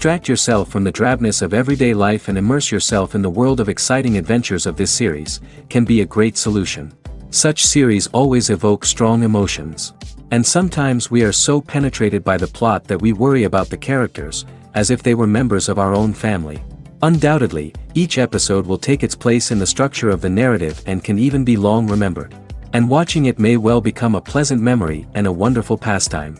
Distract yourself from the drabness of everyday life and immerse yourself in the world of exciting adventures of this series, can be a great solution. Such series always evoke strong emotions. And sometimes we are so penetrated by the plot that we worry about the characters, as if they were members of our own family. Undoubtedly, each episode will take its place in the structure of the narrative and can even be long remembered. And watching it may well become a pleasant memory and a wonderful pastime.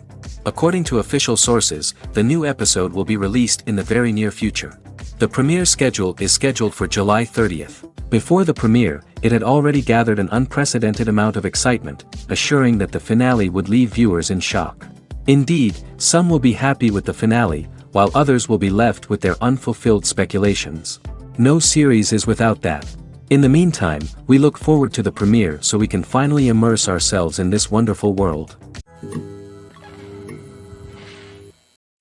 According to official sources, the new episode will be released in the very near future. The premiere schedule is scheduled for July 30th. Before the premiere, it had already gathered an unprecedented amount of excitement, assuring that the finale would leave viewers in shock. Indeed, some will be happy with the finale, while others will be left with their unfulfilled speculations. No series is without that. In the meantime, we look forward to the premiere so we can finally immerse ourselves in this wonderful world.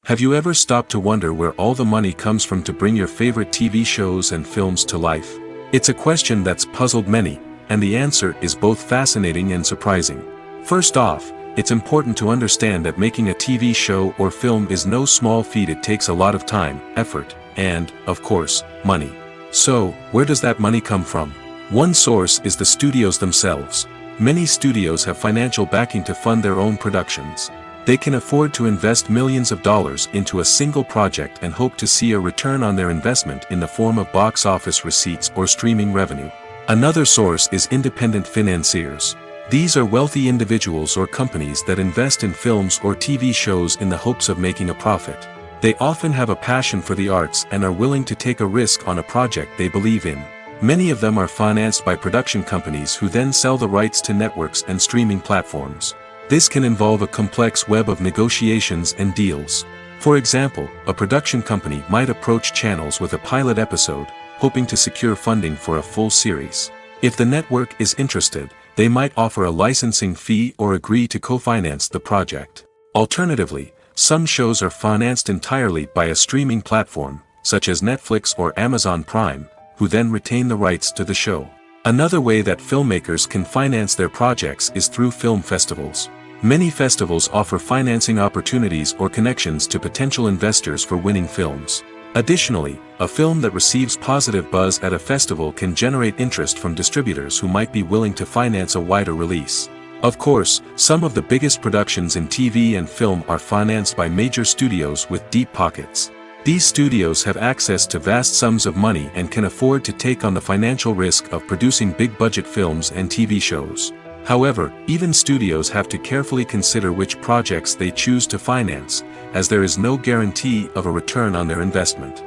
Have you ever stopped to wonder where all the money comes from to bring your favorite TV shows and films to life? It's a question that's puzzled many, and the answer is both fascinating and surprising. First off, it's important to understand that making a TV show or film is no small feat. It takes a lot of time, effort, and, of course, money. So, where does that money come from? One source is the studios themselves. Many studios have financial backing to fund their own productions. They can afford to invest millions of dollars into a single project and hope to see a return on their investment in the form of box office receipts or streaming revenue. Another source is independent financiers. These are wealthy individuals or companies that invest in films or TV shows in the hopes of making a profit. They often have a passion for the arts and are willing to take a risk on a project they believe in. Many of them are financed by production companies who then sell the rights to networks and streaming platforms. This can involve a complex web of negotiations and deals. For example, a production company might approach channels with a pilot episode, hoping to secure funding for a full series. If the network is interested, they might offer a licensing fee or agree to co-finance the project. Alternatively, some shows are financed entirely by a streaming platform, such as Netflix or Amazon Prime, who then retain the rights to the show. Another way that filmmakers can finance their projects is through film festivals. Many festivals offer financing opportunities or connections to potential investors for winning films. Additionally, a film that receives positive buzz at a festival can generate interest from distributors who might be willing to finance a wider release. Of course, some of the biggest productions in TV and film are financed by major studios with deep pockets. These studios have access to vast sums of money and can afford to take on the financial risk of producing big-budget films and TV shows. However, even studios have to carefully consider which projects they choose to finance, as there is no guarantee of a return on their investment.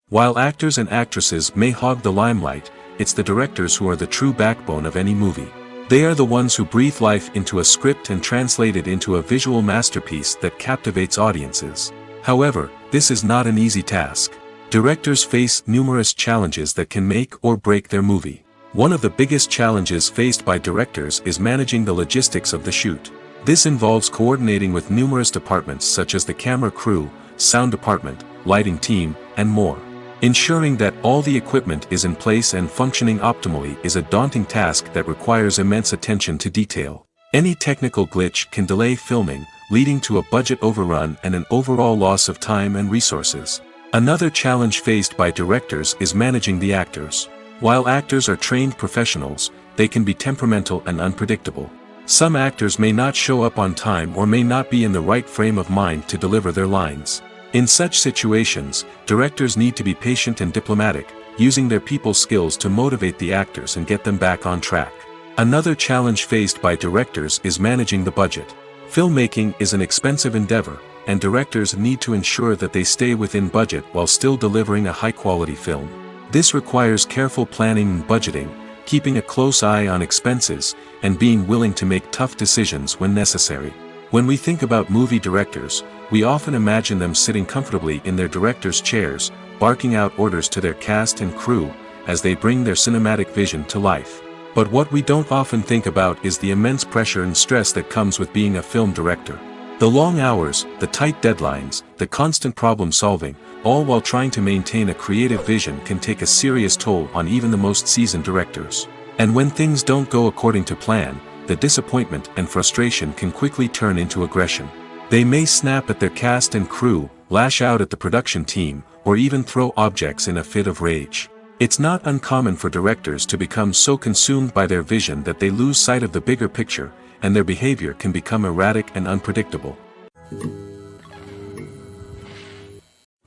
While actors and actresses may hog the limelight, it's the directors who are the true backbone of any movie. They are the ones who breathe life into a script and translate it into a visual masterpiece that captivates audiences. However, this is not an easy task. Directors face numerous challenges that can make or break their movie. One of the biggest challenges faced by directors is managing the logistics of the shoot. This involves coordinating with numerous departments such as the camera crew, sound department, lighting team, and more. Ensuring that all the equipment is in place and functioning optimally is a daunting task that requires immense attention to detail. Any technical glitch can delay filming, leading to a budget overrun and an overall loss of time and resources. Another challenge faced by directors is managing the actors. While actors are trained professionals, they can be temperamental and unpredictable. Some actors may not show up on time or may not be in the right frame of mind to deliver their lines. In such situations, directors need to be patient and diplomatic, using their people skills to motivate the actors and get them back on track. Another challenge faced by directors is managing the budget. Filmmaking is an expensive endeavor, and directors need to ensure that they stay within budget while still delivering a high-quality film. This requires careful planning and budgeting, keeping a close eye on expenses, and being willing to make tough decisions when necessary. When we think about movie directors, we often imagine them sitting comfortably in their director's chairs, barking out orders to their cast and crew, as they bring their cinematic vision to life. But what we don't often think about is the immense pressure and stress that comes with being a film director. The long hours, the tight deadlines, the constant problem solving, all while trying to maintain a creative vision can take a serious toll on even the most seasoned directors. And when things don't go according to plan, the disappointment and frustration can quickly turn into aggression. They may snap at their cast and crew, lash out at the production team, or even throw objects in a fit of rage. It's not uncommon for directors to become so consumed by their vision that they lose sight of the bigger picture, and their behavior can become erratic and unpredictable.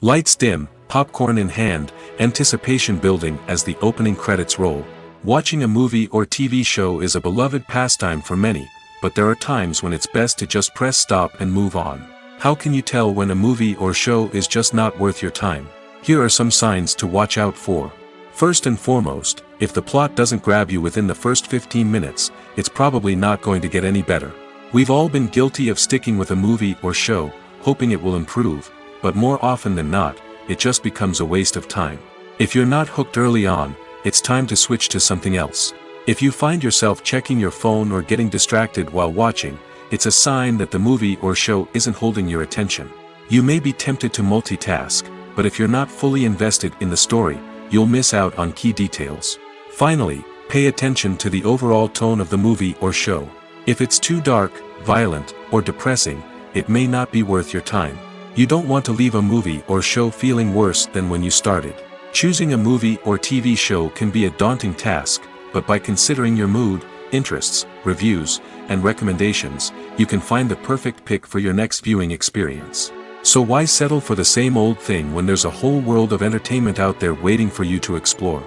Lights dim, popcorn in hand, anticipation building as the opening credits roll. Watching a movie or TV show is a beloved pastime for many, but there are times when it's best to just press stop and move on. How can you tell when a movie or show is just not worth your time? Here are some signs to watch out for. First and foremost, if the plot doesn't grab you within the first 15 minutes, it's probably not going to get any better. We've all been guilty of sticking with a movie or show, hoping it will improve, but more often than not, it just becomes a waste of time. If you're not hooked early on, it's time to switch to something else. If you find yourself checking your phone or getting distracted while watching, it's a sign that the movie or show isn't holding your attention. You may be tempted to multitask, but if you're not fully invested in the story, you'll miss out on key details. Finally, pay attention to the overall tone of the movie or show. If it's too dark, violent, or depressing, it may not be worth your time. You don't want to leave a movie or show feeling worse than when you started. Choosing a movie or TV show can be a daunting task, but by considering your mood, interests, reviews, and recommendations, you can find the perfect pick for your next viewing experience. So why settle for the same old thing when there's a whole world of entertainment out there waiting for you to explore?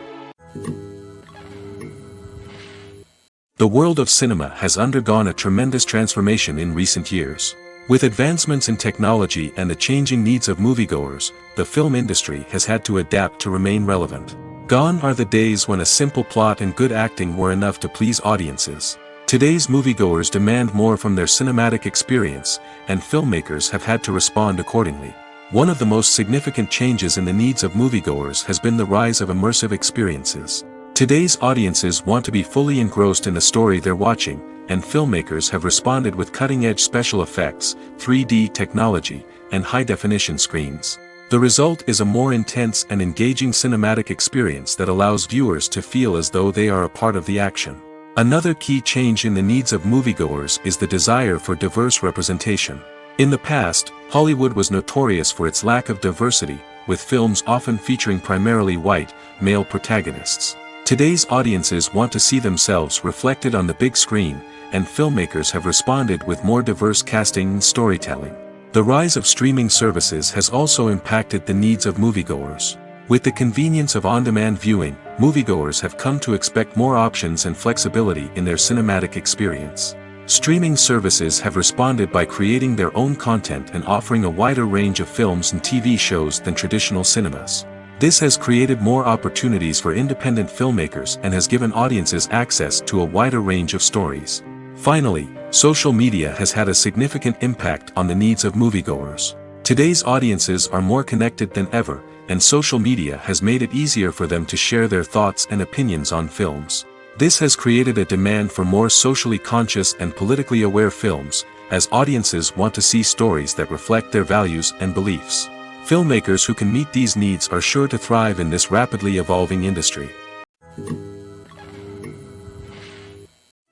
The world of cinema has undergone a tremendous transformation in recent years. With advancements in technology and the changing needs of moviegoers, the film industry has had to adapt to remain relevant. Gone are the days when a simple plot and good acting were enough to please audiences. Today's moviegoers demand more from their cinematic experience, and filmmakers have had to respond accordingly. One of the most significant changes in the needs of moviegoers has been the rise of immersive experiences. Today's audiences want to be fully engrossed in the story they're watching, and filmmakers have responded with cutting-edge special effects, 3D technology, and high-definition screens. The result is a more intense and engaging cinematic experience that allows viewers to feel as though they are a part of the action. Another key change in the needs of moviegoers is the desire for diverse representation. In the past, Hollywood was notorious for its lack of diversity, with films often featuring primarily white, male protagonists. Today's audiences want to see themselves reflected on the big screen, and filmmakers have responded with more diverse casting and storytelling. The rise of streaming services has also impacted the needs of moviegoers. With the convenience of on-demand viewing, moviegoers have come to expect more options and flexibility in their cinematic experience. Streaming services have responded by creating their own content and offering a wider range of films and TV shows than traditional cinemas. This has created more opportunities for independent filmmakers and has given audiences access to a wider range of stories. Finally, social media has had a significant impact on the needs of moviegoers. Today's audiences are more connected than ever, and social media has made it easier for them to share their thoughts and opinions on films. This has created a demand for more socially conscious and politically aware films, as audiences want to see stories that reflect their values and beliefs. Filmmakers who can meet these needs are sure to thrive in this rapidly evolving industry.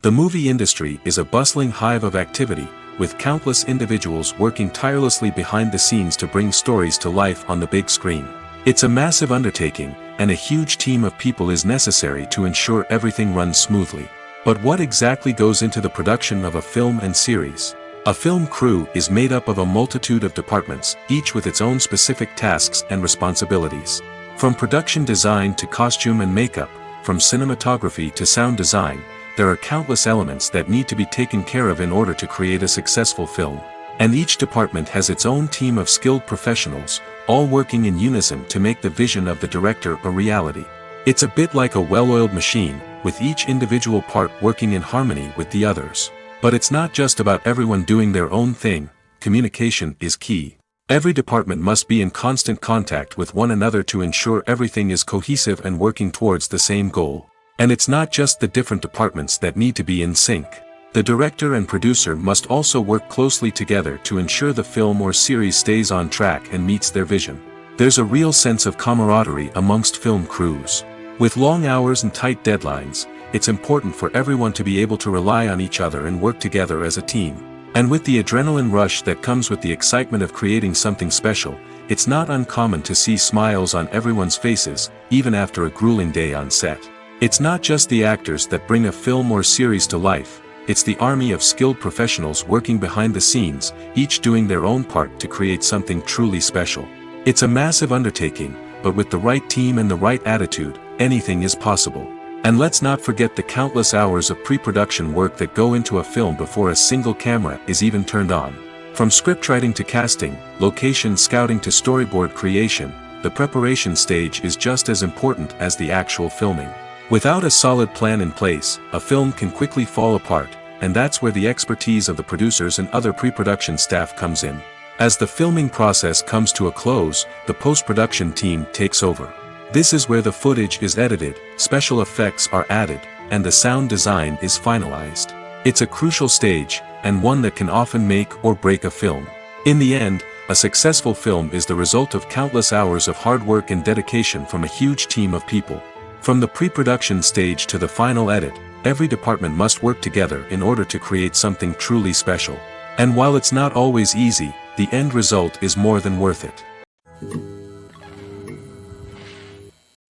The movie industry is a bustling hive of activity, with countless individuals working tirelessly behind the scenes to bring stories to life on the big screen. It's a massive undertaking, and a huge team of people is necessary to ensure everything runs smoothly. But what exactly goes into the production of a film and series? A film crew is made up of a multitude of departments, each with its own specific tasks and responsibilities. From production design to costume and makeup, from cinematography to sound design, there are countless elements that need to be taken care of in order to create a successful film. And each department has its own team of skilled professionals, all working in unison to make the vision of the director a reality. It's a bit like a well-oiled machine, with each individual part working in harmony with the others. But it's not just about everyone doing their own thing. Communication is key. Every department must be in constant contact with one another to ensure everything is cohesive and working towards the same goal. And it's not just the different departments that need to be in sync. The director and producer must also work closely together to ensure the film or series stays on track and meets their vision. There's a real sense of camaraderie amongst film crews. With long hours and tight deadlines, it's important for everyone to be able to rely on each other and work together as a team. And with the adrenaline rush that comes with the excitement of creating something special, it's not uncommon to see smiles on everyone's faces, even after a grueling day on set. It's not just the actors that bring a film or series to life, it's the army of skilled professionals working behind the scenes, each doing their own part to create something truly special. It's a massive undertaking, but with the right team and the right attitude, anything is possible. And let's not forget the countless hours of pre-production work that go into a film before a single camera is even turned on. From scriptwriting to casting, location scouting to storyboard creation, the preparation stage is just as important as the actual filming. Without a solid plan in place, a film can quickly fall apart, and that's where the expertise of the producers and other pre-production staff comes in. As the filming process comes to a close, the post-production team takes over. This is where the footage is edited, special effects are added, and the sound design is finalized. It's a crucial stage, and one that can often make or break a film. In the end, a successful film is the result of countless hours of hard work and dedication from a huge team of people. From the pre-production stage to the final edit, every department must work together in order to create something truly special. And while it's not always easy, the end result is more than worth it.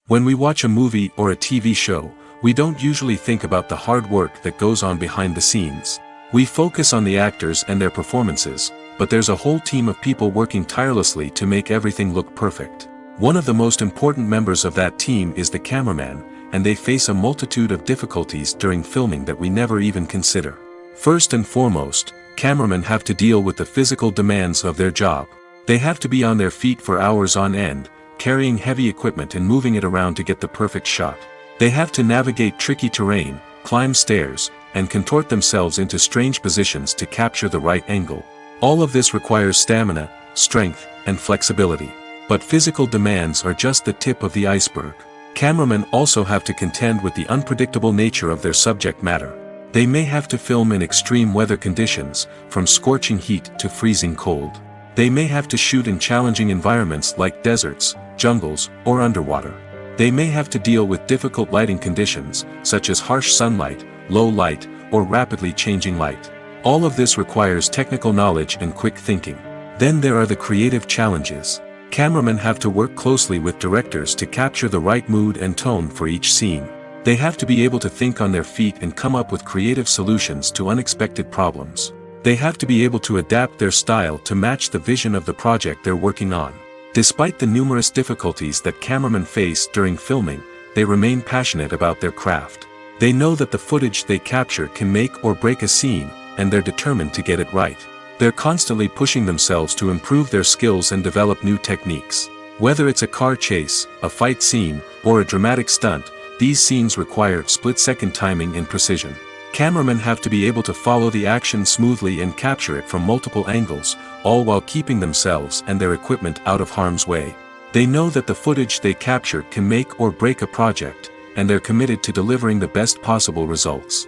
When we watch a movie or a TV show, we don't usually think about the hard work that goes on behind the scenes. We focus on the actors and their performances, but there's a whole team of people working tirelessly to make everything look perfect. One of the most important members of that team is the cameraman, and they face a multitude of difficulties during filming that we never even consider. First and foremost, cameramen have to deal with the physical demands of their job. They have to be on their feet for hours on end, carrying heavy equipment and moving it around to get the perfect shot. They have to navigate tricky terrain, climb stairs, and contort themselves into strange positions to capture the right angle. All of this requires stamina, strength, and flexibility. But physical demands are just the tip of the iceberg. Cameramen also have to contend with the unpredictable nature of their subject matter. They may have to film in extreme weather conditions, from scorching heat to freezing cold. They may have to shoot in challenging environments like deserts, jungles, or underwater. They may have to deal with difficult lighting conditions, such as harsh sunlight, low light, or rapidly changing light. All of this requires technical knowledge and quick thinking. Then there are the creative challenges. Cameramen have to work closely with directors to capture the right mood and tone for each scene. They have to be able to think on their feet and come up with creative solutions to unexpected problems. They have to be able to adapt their style to match the vision of the project they're working on. Despite the numerous difficulties that cameramen face during filming, they remain passionate about their craft. They know that the footage they capture can make or break a scene, and they're determined to get it right. They're constantly pushing themselves to improve their skills and develop new techniques. Whether it's a car chase, a fight scene, or a dramatic stunt, these scenes require split-second timing and precision. Cameramen have to be able to follow the action smoothly and capture it from multiple angles, all while keeping themselves and their equipment out of harm's way. They know that the footage they capture can make or break a project, and they're committed to delivering the best possible results.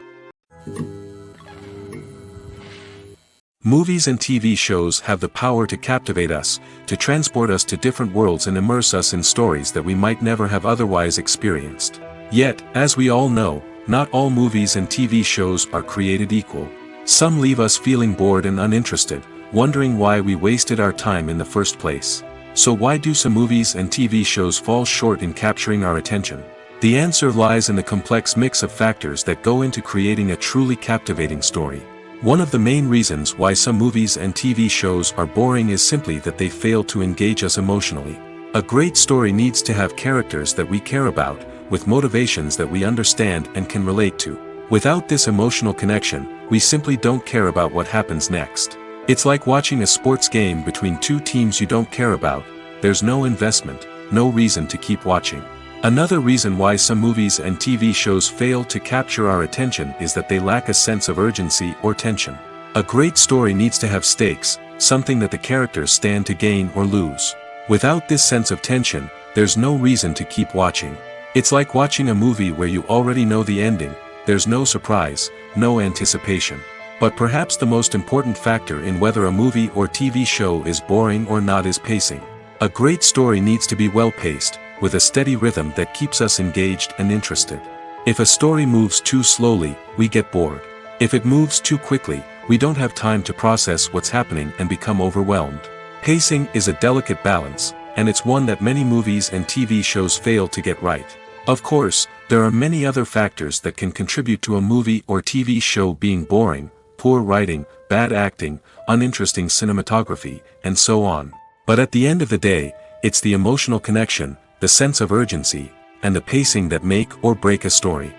Movies and TV shows have the power to captivate us, to transport us to different worlds and immerse us in stories that we might never have otherwise experienced. Yet, as we all know, not all movies and TV shows are created equal. Some leave us feeling bored and uninterested, wondering why we wasted our time in the first place. So why do some movies and TV shows fall short in capturing our attention? The answer lies in the complex mix of factors that go into creating a truly captivating story. One of the main reasons why some movies and TV shows are boring is simply that they fail to engage us emotionally. A great story needs to have characters that we care about, with motivations that we understand and can relate to. Without this emotional connection, we simply don't care about what happens next. It's like watching a sports game between two teams you don't care about. There's no investment, no reason to keep watching. Another reason why some movies and TV shows fail to capture our attention is that they lack a sense of urgency or tension. A great story needs to have stakes, something that the characters stand to gain or lose. Without this sense of tension, there's no reason to keep watching. It's like watching a movie where you already know the ending. There's no surprise, no anticipation. But perhaps the most important factor in whether a movie or TV show is boring or not is pacing. A great story needs to be well-paced, with a steady rhythm that keeps us engaged and interested. If a story moves too slowly, we get bored. If it moves too quickly, we don't have time to process what's happening and become overwhelmed. Pacing is a delicate balance, and it's one that many movies and TV shows fail to get right. Of course, there are many other factors that can contribute to a movie or TV show being boring: poor writing, bad acting, uninteresting cinematography, and so on. But at the end of the day, it's the emotional connection, the sense of urgency, and the pacing that make or break a story.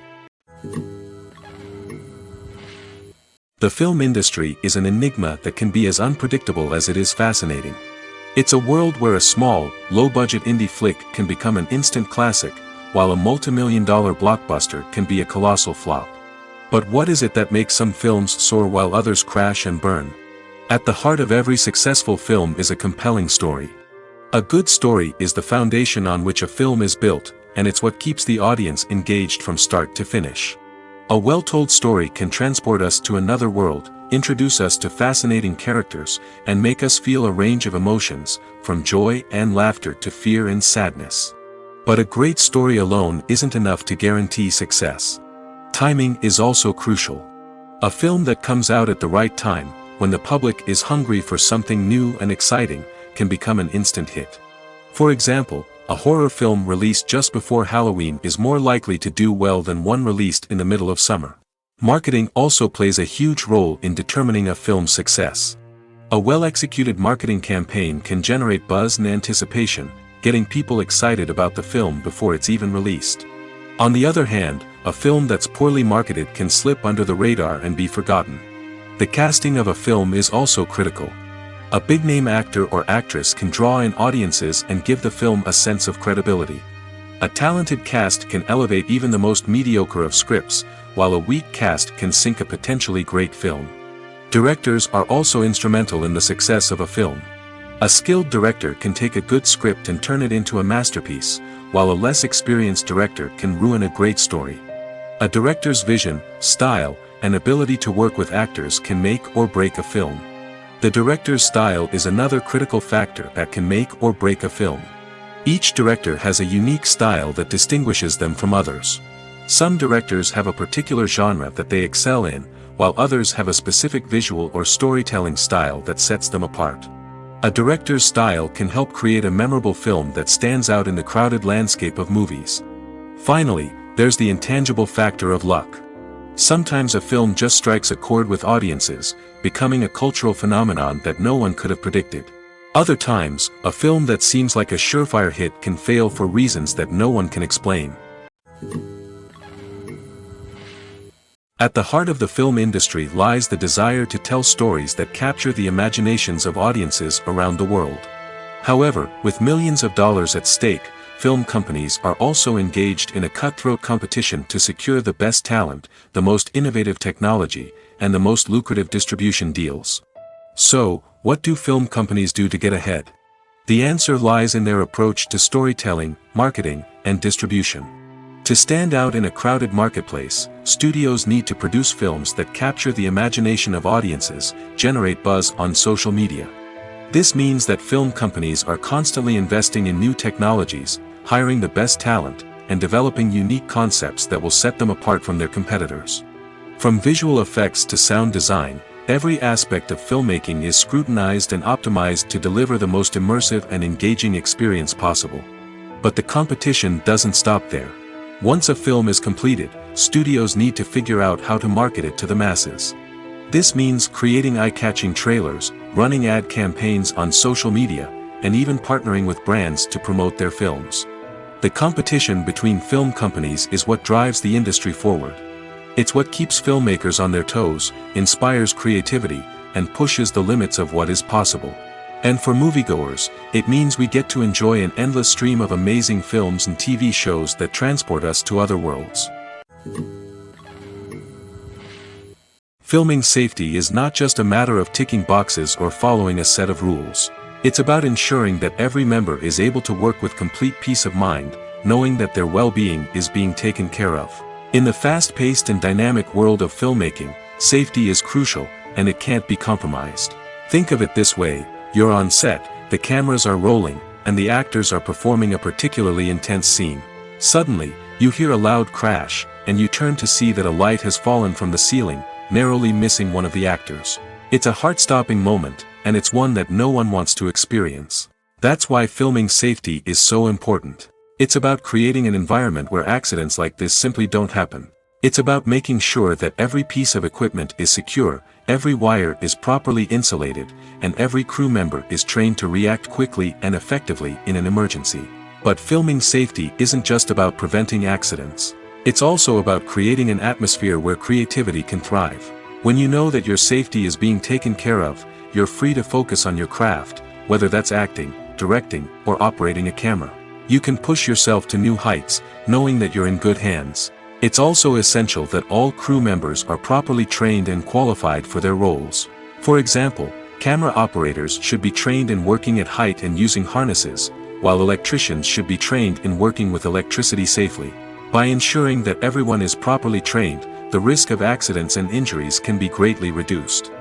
The film industry is an enigma that can be as unpredictable as it is fascinating. It's a world where a small, low-budget indie flick can become an instant classic, while a multi-million-dollar blockbuster can be a colossal flop. But what is it that makes some films soar while others crash and burn? At the heart of every successful film is a compelling story. A good story is the foundation on which a film is built, and it's what keeps the audience engaged from start to finish. A well-told story can transport us to another world, introduce us to fascinating characters, and make us feel a range of emotions, from joy and laughter to fear and sadness. But a great story alone isn't enough to guarantee success. Timing is also crucial. A film that comes out at the right time, when the public is hungry for something new and exciting, can become an instant hit. For example, a horror film released just before Halloween is more likely to do well than one released in the middle of summer. Marketing also plays a huge role in determining a film's success. A well-executed marketing campaign can generate buzz and anticipation, getting people excited about the film before it's even released. On the other hand, a film that's poorly marketed can slip under the radar and be forgotten. The casting of a film is also critical. A big-name actor or actress can draw in audiences and give the film a sense of credibility. A talented cast can elevate even the most mediocre of scripts, while a weak cast can sink a potentially great film. Directors are also instrumental in the success of a film. A skilled director can take a good script and turn it into a masterpiece, while a less experienced director can ruin a great story. A director's vision, style, and ability to work with actors can make or break a film. The director's style is another critical factor that can make or break a film. Each director has a unique style that distinguishes them from others. Some directors have a particular genre that they excel in, while others have a specific visual or storytelling style that sets them apart. A director's style can help create a memorable film that stands out in the crowded landscape of movies. Finally, there's the intangible factor of luck. Sometimes a film just strikes a chord with audiences, becoming a cultural phenomenon that no one could have predicted. Other times, a film that seems like a surefire hit can fail for reasons that no one can explain. At the heart of the film industry lies the desire to tell stories that capture the imaginations of audiences around the world. However, with millions of dollars at stake, film companies are also engaged in a cutthroat competition to secure the best talent, the most innovative technology, and the most lucrative distribution deals. So, what do film companies do to get ahead? The answer lies in their approach to storytelling, marketing, and distribution. To stand out in a crowded marketplace, studios need to produce films that capture the imagination of audiences, generate buzz on social media. This means that film companies are constantly investing in new technologies, hiring the best talent, and developing unique concepts that will set them apart from their competitors. From visual effects to sound design, every aspect of filmmaking is scrutinized and optimized to deliver the most immersive and engaging experience possible. But the competition doesn't stop there. Once a film is completed, studios need to figure out how to market it to the masses. This means creating eye-catching trailers, running ad campaigns on social media, and even partnering with brands to promote their films. The competition between film companies is what drives the industry forward. It's what keeps filmmakers on their toes, inspires creativity, and pushes the limits of what is possible. And for moviegoers, it means we get to enjoy an endless stream of amazing films and TV shows that transport us to other worlds. Filming safety is not just a matter of ticking boxes or following a set of rules. It's about ensuring that every member is able to work with complete peace of mind, knowing that their well-being is being taken care of. In the fast-paced and dynamic world of filmmaking, safety is crucial, and it can't be compromised. Think of it this way: you're on set, the cameras are rolling, and the actors are performing a particularly intense scene. Suddenly, you hear a loud crash, and you turn to see that a light has fallen from the ceiling, narrowly missing one of the actors. It's a heart-stopping moment, and it's one that no one wants to experience. That's why filming safety is so important. It's about creating an environment where accidents like this simply don't happen. It's about making sure that every piece of equipment is secure, every wire is properly insulated, and every crew member is trained to react quickly and effectively in an emergency. But filming safety isn't just about preventing accidents. It's also about creating an atmosphere where creativity can thrive. When you know that your safety is being taken care of, you're free to focus on your craft, whether that's acting, directing, or operating a camera. You can push yourself to new heights, knowing that you're in good hands. It's also essential that all crew members are properly trained and qualified for their roles. For example, camera operators should be trained in working at height and using harnesses, while electricians should be trained in working with electricity safely. By ensuring that everyone is properly trained, the risk of accidents and injuries can be greatly reduced.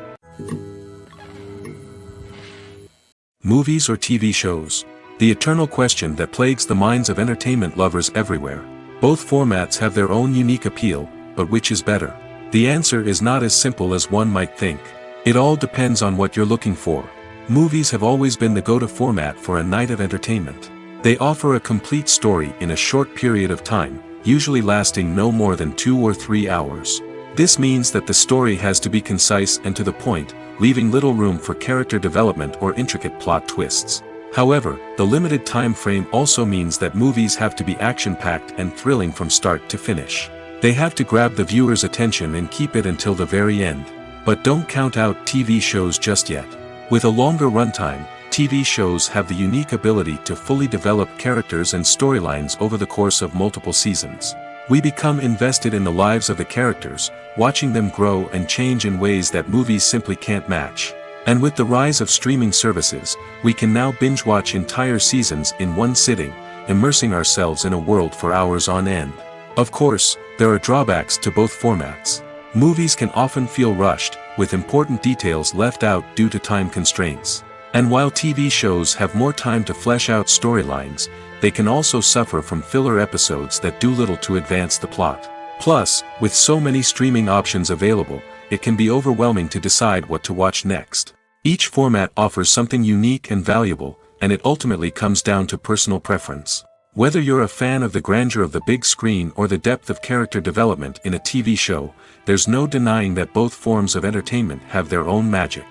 Movies or TV shows? The eternal question that plagues the minds of entertainment lovers everywhere. Both formats have their own unique appeal, but which is better? The answer is not as simple as one might think. It all depends on what you're looking for. Movies have always been the go-to format for a night of entertainment. They offer a complete story in a short period of time, usually lasting no more than 2 or 3 hours. This means that the story has to be concise and to the point, leaving little room for character development or intricate plot twists. However, the limited time frame also means that movies have to be action-packed and thrilling from start to finish. They have to grab the viewer's attention and keep it until the very end. But don't count out TV shows just yet. With a longer runtime, TV shows have the unique ability to fully develop characters and storylines over the course of multiple seasons. We become invested in the lives of the characters, watching them grow and change in ways that movies simply can't match. And with the rise of streaming services, we can now binge-watch entire seasons in one sitting, immersing ourselves in a world for hours on end. Of course, there are drawbacks to both formats. Movies can often feel rushed, with important details left out due to time constraints. And while TV shows have more time to flesh out storylines, they can also suffer from filler episodes that do little to advance the plot. Plus, with so many streaming options available, it can be overwhelming to decide what to watch next. Each format offers something unique and valuable, and it ultimately comes down to personal preference. Whether you're a fan of the grandeur of the big screen or the depth of character development in a TV show, there's no denying that both forms of entertainment have their own magic.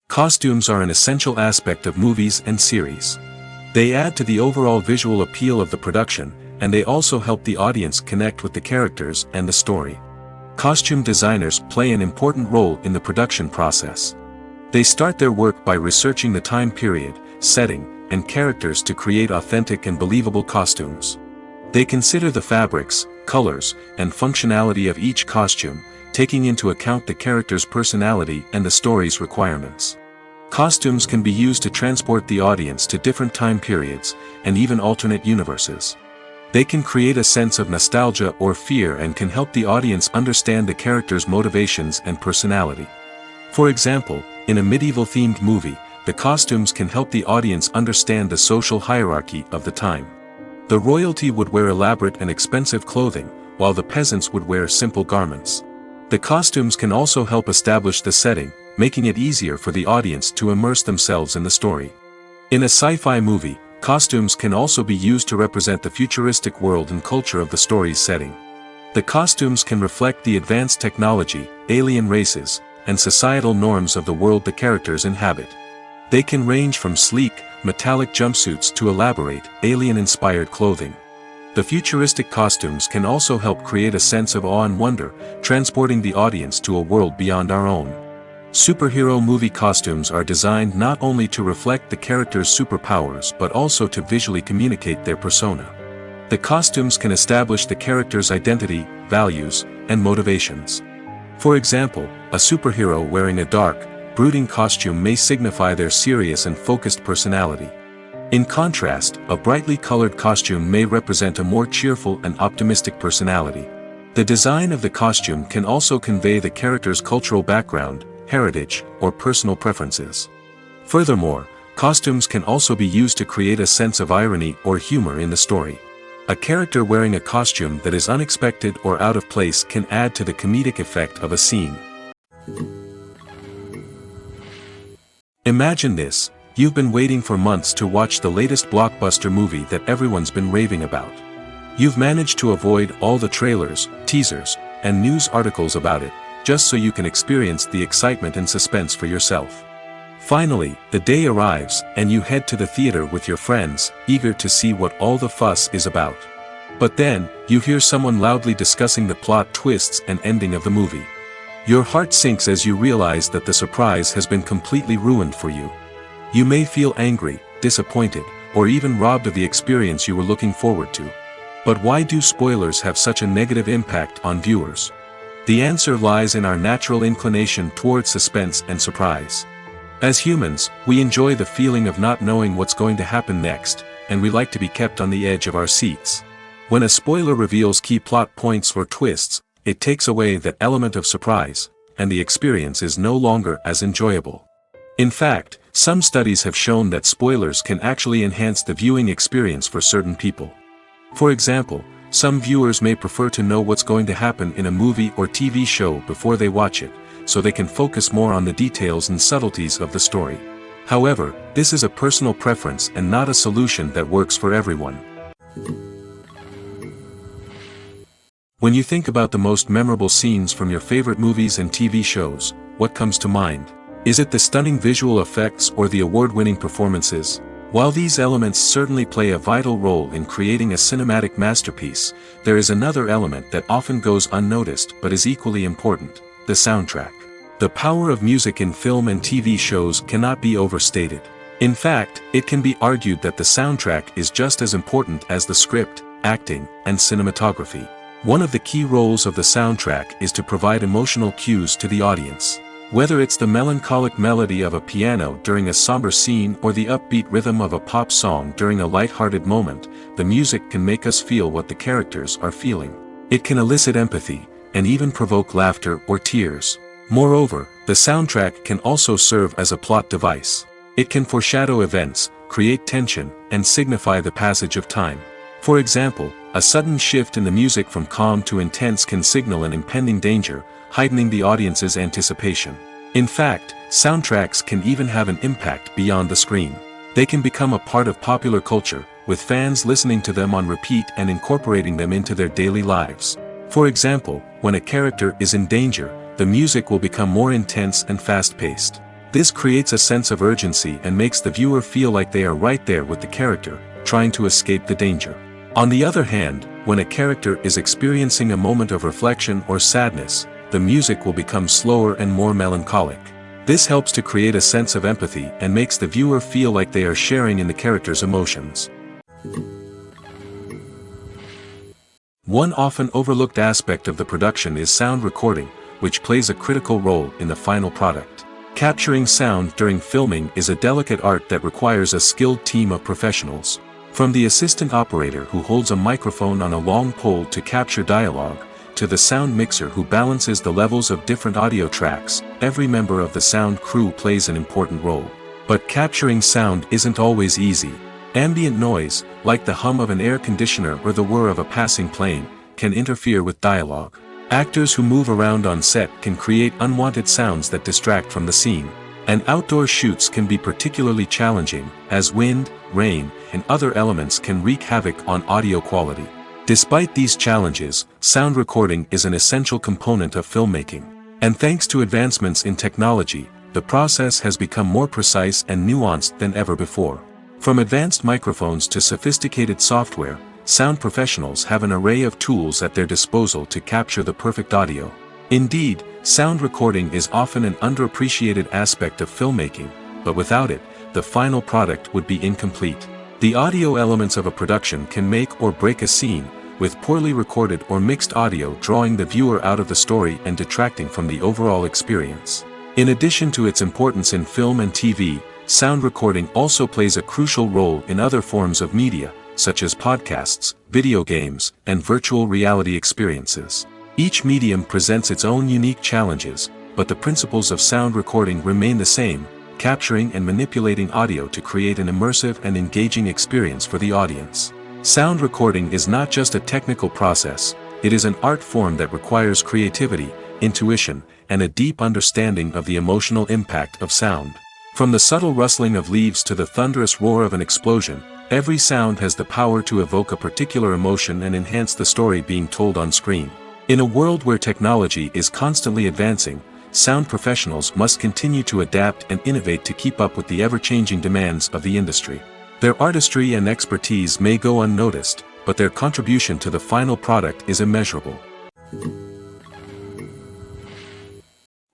Costumes are an essential aspect of movies and series. They add to the overall visual appeal of the production, and they also help the audience connect with the characters and the story. Costume designers play an important role in the production process. They start their work by researching the time period, setting, and characters to create authentic and believable costumes. They consider the fabrics, colors, and functionality of each costume, taking into account the character's personality and the story's requirements. Costumes can be used to transport the audience to different time periods, and even alternate universes. They can create a sense of nostalgia or fear and can help the audience understand the character's motivations and personality. For example, in a medieval-themed movie, the costumes can help the audience understand the social hierarchy of the time. The royalty would wear elaborate and expensive clothing, while the peasants would wear simple garments. The costumes can also help establish the setting, making it easier for the audience to immerse themselves in the story. In a sci-fi movie, Costumes can also be used to represent the futuristic world and culture of the story's setting. The costumes can reflect the advanced technology, alien races, and societal norms of the world the characters inhabit. They can range from sleek, metallic jumpsuits to elaborate, alien-inspired clothing. The futuristic costumes can also help create a sense of awe and wonder, transporting the audience to a world beyond our own. Superhero movie costumes are designed not only to reflect the character's superpowers but also to visually communicate their persona. The costumes can establish the character's identity, values, and motivations. For example, a superhero wearing a dark, brooding costume may signify their serious and focused personality. In contrast, a brightly colored costume may represent a more cheerful and optimistic personality. The design of the costume can also convey the character's cultural background, heritage, or personal preferences. Furthermore, costumes can also be used to create a sense of irony or humor in the story. A character wearing a costume that is unexpected or out of place can add to the comedic effect of a scene. Imagine this: you've been waiting for months to watch the latest blockbuster movie that everyone's been raving about. You've managed to avoid all the trailers, teasers, and news articles about it, just so you can experience the excitement and suspense for yourself. Finally, the day arrives, and you head to the theater with your friends, eager to see what all the fuss is about. But then, you hear someone loudly discussing the plot twists and ending of the movie. Your heart sinks as you realize that the surprise has been completely ruined for you. You may feel angry, disappointed, or even robbed of the experience you were looking forward to. But why do spoilers have such a negative impact on viewers? The answer lies in our natural inclination toward suspense and surprise. As humans, we enjoy the feeling of not knowing what's going to happen next, and we like to be kept on the edge of our seats. When a spoiler reveals key plot points or twists, it takes away that element of surprise, and the experience is no longer as enjoyable. In fact, some studies have shown that spoilers can actually enhance the viewing experience for certain people. For example, some viewers may prefer to know what's going to happen in a movie or TV show before they watch it, so they can focus more on the details and subtleties of the story. However, this is a personal preference and not a solution that works for everyone. When you think about the most memorable scenes from your favorite movies and TV shows, what comes to mind? Is it the stunning visual effects or the award-winning performances? While these elements certainly play a vital role in creating a cinematic masterpiece, there is another element that often goes unnoticed but is equally important: the soundtrack. The power of music in film and TV shows cannot be overstated. In fact, it can be argued that the soundtrack is just as important as the script, acting, and cinematography. One of the key roles of the soundtrack is to provide emotional cues to the audience. Whether it's the melancholic melody of a piano during a somber scene or the upbeat rhythm of a pop song during a light-hearted moment, the music can make us feel what the characters are feeling. It can elicit empathy, and even provoke laughter or tears. Moreover, the soundtrack can also serve as a plot device. It can foreshadow events, create tension, and signify the passage of time. For example, a sudden shift in the music from calm to intense can signal an impending danger, heightening the audience's anticipation. In fact, soundtracks can even have an impact beyond the screen. They can become a part of popular culture, with fans listening to them on repeat and incorporating them into their daily lives. For example, when a character is in danger, the music will become more intense and fast-paced. This creates a sense of urgency and makes the viewer feel like they are right there with the character, trying to escape the danger. On the other hand, when a character is experiencing a moment of reflection or sadness, the music will become slower and more melancholic. This helps to create a sense of empathy and makes the viewer feel like they are sharing in the character's emotions. One often overlooked aspect of the production is sound recording, which plays a critical role in the final product. Capturing sound during filming is a delicate art that requires a skilled team of professionals. From the assistant operator who holds a microphone on a long pole to capture dialogue, to the sound mixer who balances the levels of different audio tracks, every member of the sound crew plays an important role. But capturing sound isn't always easy. Ambient noise, like the hum of an air conditioner or the whir of a passing plane, can interfere with dialogue. Actors who move around on set can create unwanted sounds that distract from the scene. And outdoor shoots can be particularly challenging, as wind, rain, and other elements can wreak havoc on audio quality. Despite these challenges, sound recording is an essential component of filmmaking. And thanks to advancements in technology, the process has become more precise and nuanced than ever before. From advanced microphones to sophisticated software, sound professionals have an array of tools at their disposal to capture the perfect audio. Indeed, sound recording is often an underappreciated aspect of filmmaking, but without it, the final product would be incomplete. The audio elements of a production can make or break a scene, with poorly recorded or mixed audio drawing the viewer out of the story and detracting from the overall experience. In addition to its importance in film and TV, sound recording also plays a crucial role in other forms of media, such as podcasts, video games, and virtual reality experiences. Each medium presents its own unique challenges, but the principles of sound recording remain the same, capturing and manipulating audio to create an immersive and engaging experience for the audience. Sound recording is not just a technical process, it is an art form that requires creativity, intuition, and a deep understanding of the emotional impact of sound. From the subtle rustling of leaves to the thunderous roar of an explosion, every sound has the power to evoke a particular emotion and enhance the story being told on screen. In a world where technology is constantly advancing, sound professionals must continue to adapt and innovate to keep up with the ever-changing demands of the industry. Their artistry and expertise may go unnoticed, but their contribution to the final product is immeasurable.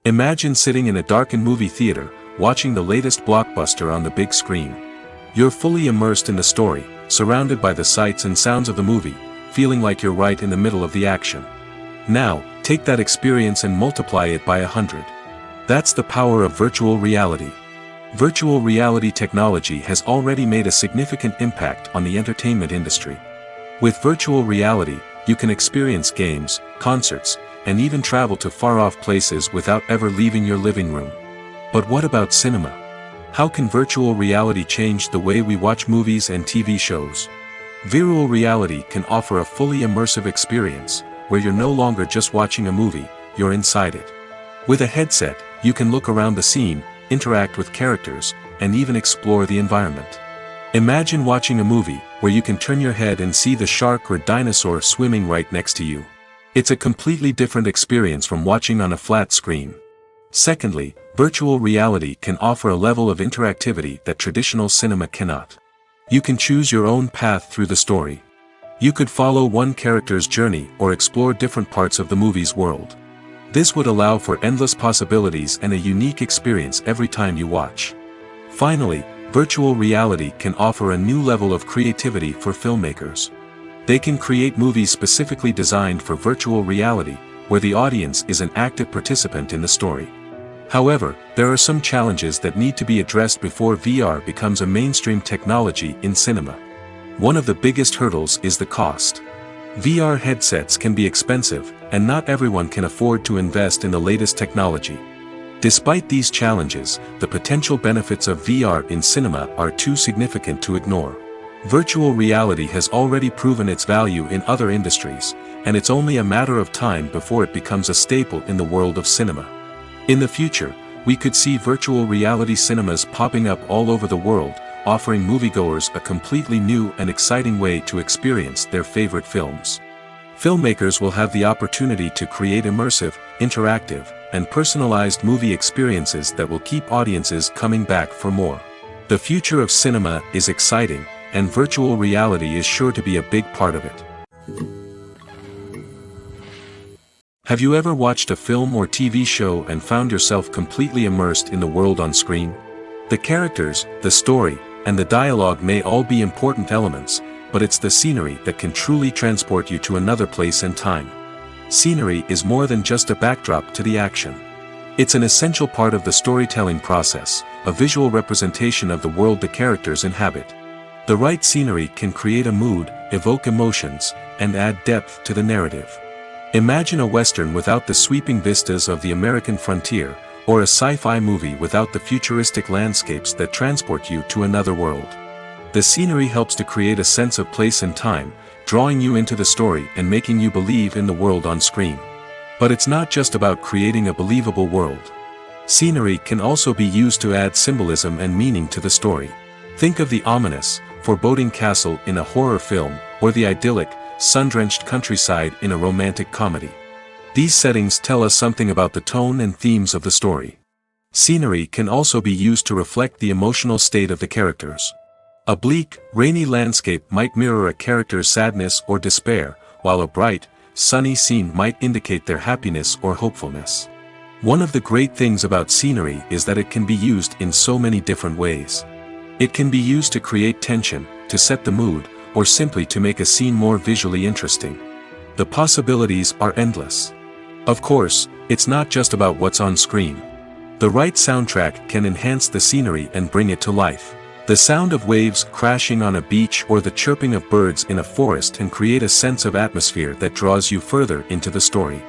Imagine sitting in a darkened movie theater, watching the latest blockbuster on the big screen. You're fully immersed in the story, surrounded by the sights and sounds of the movie, feeling like you're right in the middle of the action. Now, take that experience and multiply it by 100. That's the power of virtual reality. Virtual reality technology has already made a significant impact on the entertainment industry. With virtual reality, you can experience games, concerts, and even travel to far-off places without ever leaving your living room. But what about cinema? How can virtual reality change the way we watch movies and TV shows? Virtual reality can offer a fully immersive experience, where you're no longer just watching a movie, you're inside it. With a headset, you can look around the scene, interact with characters, and even explore the environment. Imagine watching a movie where you can turn your head and see the shark or dinosaur swimming right next to you. It's a completely different experience from watching on a flat screen. Secondly, virtual reality can offer a level of interactivity that traditional cinema cannot. You can choose your own path through the story. You could follow one character's journey or explore different parts of the movie's world. This would allow for endless possibilities and a unique experience every time you watch. Finally, virtual reality can offer a new level of creativity for filmmakers. They can create movies specifically designed for virtual reality, where the audience is an active participant in the story. However, there are some challenges that need to be addressed before VR becomes a mainstream technology in cinema. One of the biggest hurdles is the cost. VR headsets can be expensive, and not everyone can afford to invest in the latest technology. Despite these challenges, the potential benefits of VR in cinema are too significant to ignore. Virtual reality has already proven its value in other industries, and it's only a matter of time before it becomes a staple in the world of cinema. In the future, we could see virtual reality cinemas popping up all over the world, offering moviegoers a completely new and exciting way to experience their favorite films. Filmmakers will have the opportunity to create immersive, interactive, and personalized movie experiences that will keep audiences coming back for more. The future of cinema is exciting, and virtual reality is sure to be a big part of it. Have you ever watched a film or TV show and found yourself completely immersed in the world on screen? The characters, the story, and the dialogue may all be important elements, but it's the scenery that can truly transport you to another place and time. Scenery is more than just a backdrop to the action. It's an essential part of the storytelling process, a visual representation of the world the characters inhabit. The right scenery can create a mood, evoke emotions, and add depth to the narrative. Imagine a Western without the sweeping vistas of the American frontier, or a sci-fi movie without the futuristic landscapes that transport you to another world. The scenery helps to create a sense of place and time, drawing you into the story and making you believe in the world on screen. But it's not just about creating a believable world. Scenery can also be used to add symbolism and meaning to the story. Think of the ominous, foreboding castle in a horror film, or the idyllic, sun-drenched countryside in a romantic comedy. These settings tell us something about the tone and themes of the story. Scenery can also be used to reflect the emotional state of the characters. A bleak, rainy landscape might mirror a character's sadness or despair, while a bright, sunny scene might indicate their happiness or hopefulness. One of the great things about scenery is that it can be used in so many different ways. It can be used to create tension, to set the mood, or simply to make a scene more visually interesting. The possibilities are endless. Of course, it's not just about what's on screen. The right soundtrack can enhance the scenery and bring it to life. The sound of waves crashing on a beach or the chirping of birds in a forest can create a sense of atmosphere that draws you further into the story.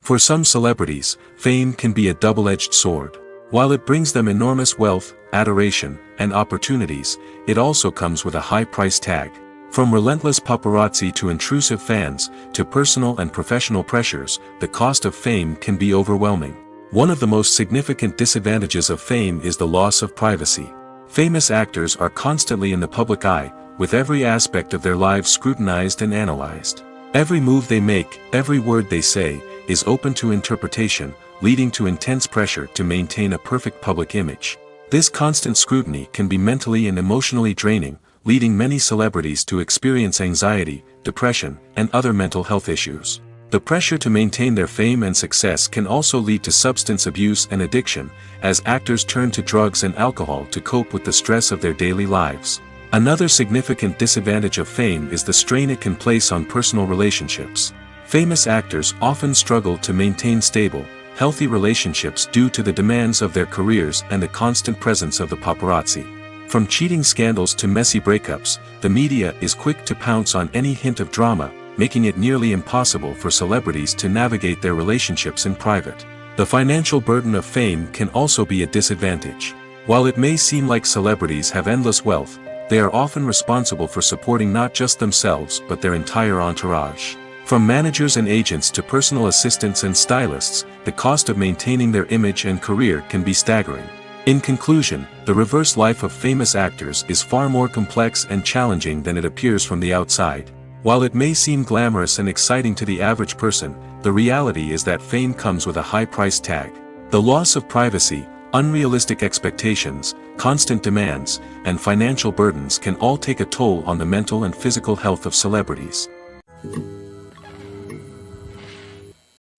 For some celebrities, fame can be a double-edged sword. While it brings them enormous wealth, adoration, and opportunities, it also comes with a high price tag. From relentless paparazzi to intrusive fans, to personal and professional pressures, the cost of fame can be overwhelming. One of the most significant disadvantages of fame is the loss of privacy. Famous actors are constantly in the public eye, with every aspect of their lives scrutinized and analyzed. Every move they make, every word they say, is open to interpretation, leading to intense pressure to maintain a perfect public image. This constant scrutiny can be mentally and emotionally draining, leading many celebrities to experience anxiety, depression, and other mental health issues. The pressure to maintain their fame and success can also lead to substance abuse and addiction, as actors turn to drugs and alcohol to cope with the stress of their daily lives. Another significant disadvantage of fame is the strain it can place on personal relationships. Famous actors often struggle to maintain stable, healthy relationships due to the demands of their careers and the constant presence of the paparazzi. From cheating scandals to messy breakups, the media is quick to pounce on any hint of drama, making it nearly impossible for celebrities to navigate their relationships in private. The financial burden of fame can also be a disadvantage. While it may seem like celebrities have endless wealth, they are often responsible for supporting not just themselves but their entire entourage. From managers and agents to personal assistants and stylists, the cost of maintaining their image and career can be staggering. In conclusion, the reverse life of famous actors is far more complex and challenging than it appears from the outside. While it may seem glamorous and exciting to the average person, the reality is that fame comes with a high price tag. The loss of privacy, unrealistic expectations, constant demands, and financial burdens can all take a toll on the mental and physical health of celebrities.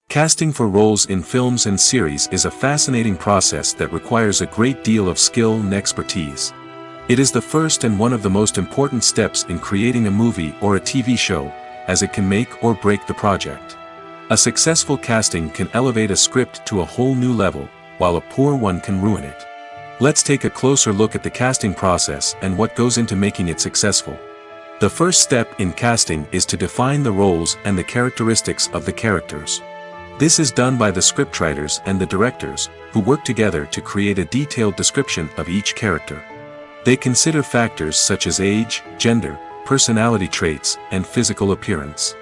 Casting for roles in films and series is a fascinating process that requires a great deal of skill and expertise. It is the first and one of the most important steps in creating a movie or a TV show, as it can make or break the project. A successful casting can elevate a script to a whole new level, while a poor one can ruin it. Let's take a closer look at the casting process and what goes into making it successful. The first step in casting is to define the roles and the characteristics of the characters. This is done by the scriptwriters and the directors, who work together to create a detailed description of each character. They consider factors such as age, gender, personality traits, and physical appearance.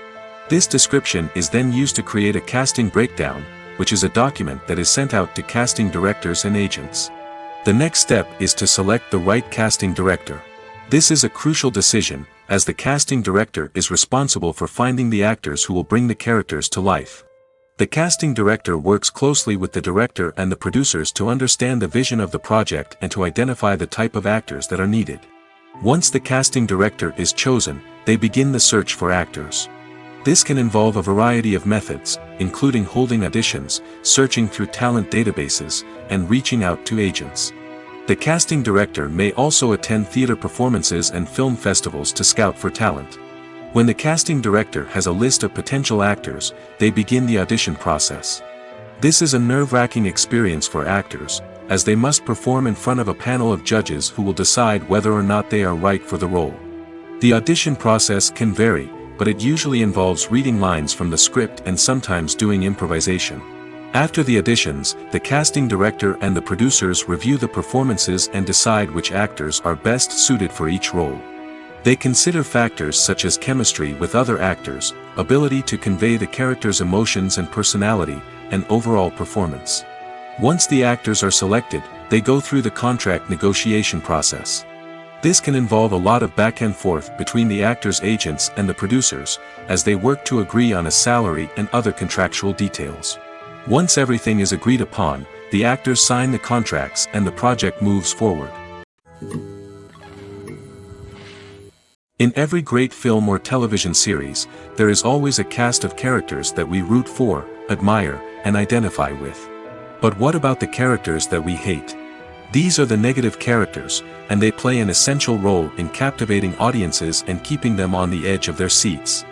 This description is then used to create a casting breakdown, which is a document that is sent out to casting directors and agents. The next step is to select the right casting director. This is a crucial decision, as the casting director is responsible for finding the actors who will bring the characters to life. The casting director works closely with the director and the producers to understand the vision of the project and to identify the type of actors that are needed. Once the casting director is chosen, they begin the search for actors. This can involve a variety of methods, including holding auditions, searching through talent databases, and reaching out to agents. The casting director may also attend theater performances and film festivals to scout for talent. When the casting director has a list of potential actors, they begin the audition process. This is a nerve-wracking experience for actors, as they must perform in front of a panel of judges who will decide whether or not they are right for the role. The audition process can vary, but it usually involves reading lines from the script and sometimes doing improvisation. After the auditions, the casting director and the producers review the performances and decide which actors are best suited for each role. They consider factors such as chemistry with other actors, ability to convey the character's emotions and personality, and overall performance. Once the actors are selected, they go through the contract negotiation process. This can involve a lot of back and forth between the actors' agents and the producers, as they work to agree on a salary and other contractual details. Once everything is agreed upon, the actors sign the contracts and the project moves forward. In every great film or television series, there is always a cast of characters that we root for, admire, and identify with. But what about the characters that we hate? These are the negative characters, and they play an essential role in captivating audiences and keeping them on the edge of their seats.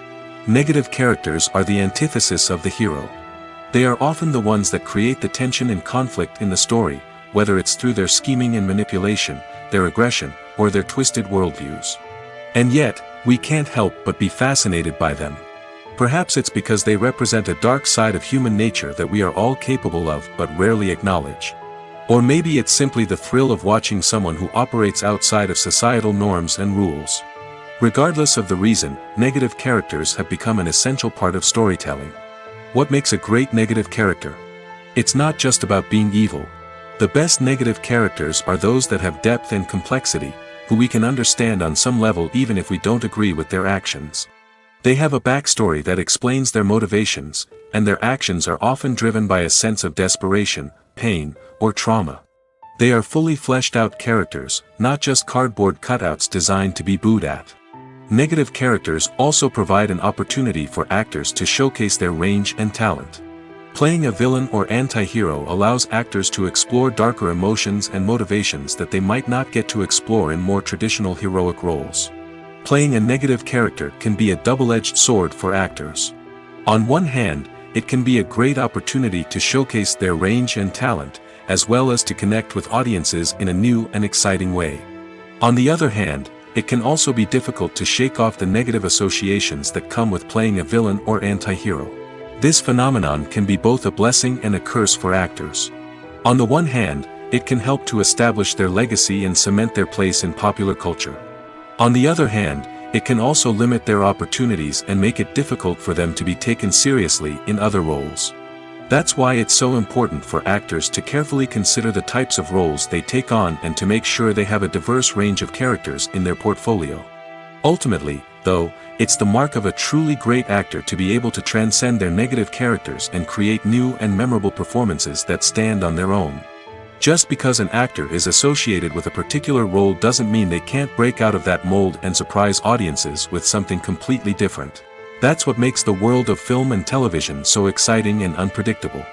Negative characters are the antithesis of the hero. They are often the ones that create the tension and conflict in the story, whether it's through their scheming and manipulation, their aggression, or their twisted worldviews. And yet, we can't help but be fascinated by them. Perhaps it's because they represent a dark side of human nature that we are all capable of but rarely acknowledge. Or maybe it's simply the thrill of watching someone who operates outside of societal norms and rules. Regardless of the reason, negative characters have become an essential part of storytelling. What makes a great negative character? It's not just about being evil. The best negative characters are those that have depth and complexity, who we can understand on some level even if we don't agree with their actions. They have a backstory that explains their motivations, and their actions are often driven by a sense of desperation, pain, or trauma. They are fully fleshed out characters, not just cardboard cutouts designed to be booed at. Negative characters also provide an opportunity for actors to showcase their range and talent. Playing a villain or anti-hero allows actors to explore darker emotions and motivations that they might not get to explore in more traditional heroic roles. Playing a negative character can be a double-edged sword for actors. On one hand, it can be a great opportunity to showcase their range and talent, as well as to connect with audiences in a new and exciting way. On the other hand, it can also be difficult to shake off the negative associations that come with playing a villain or anti-hero. This phenomenon can be both a blessing and a curse for actors. On the one hand, it can help to establish their legacy and cement their place in popular culture. On the other hand, it can also limit their opportunities and make it difficult for them to be taken seriously in other roles. That's why it's so important for actors to carefully consider the types of roles they take on and to make sure they have a diverse range of characters in their portfolio. Ultimately, though, it's the mark of a truly great actor to be able to transcend their negative characters and create new and memorable performances that stand on their own. Just because an actor is associated with a particular role doesn't mean they can't break out of that mold and surprise audiences with something completely different. That's what makes the world of film and television so exciting and unpredictable.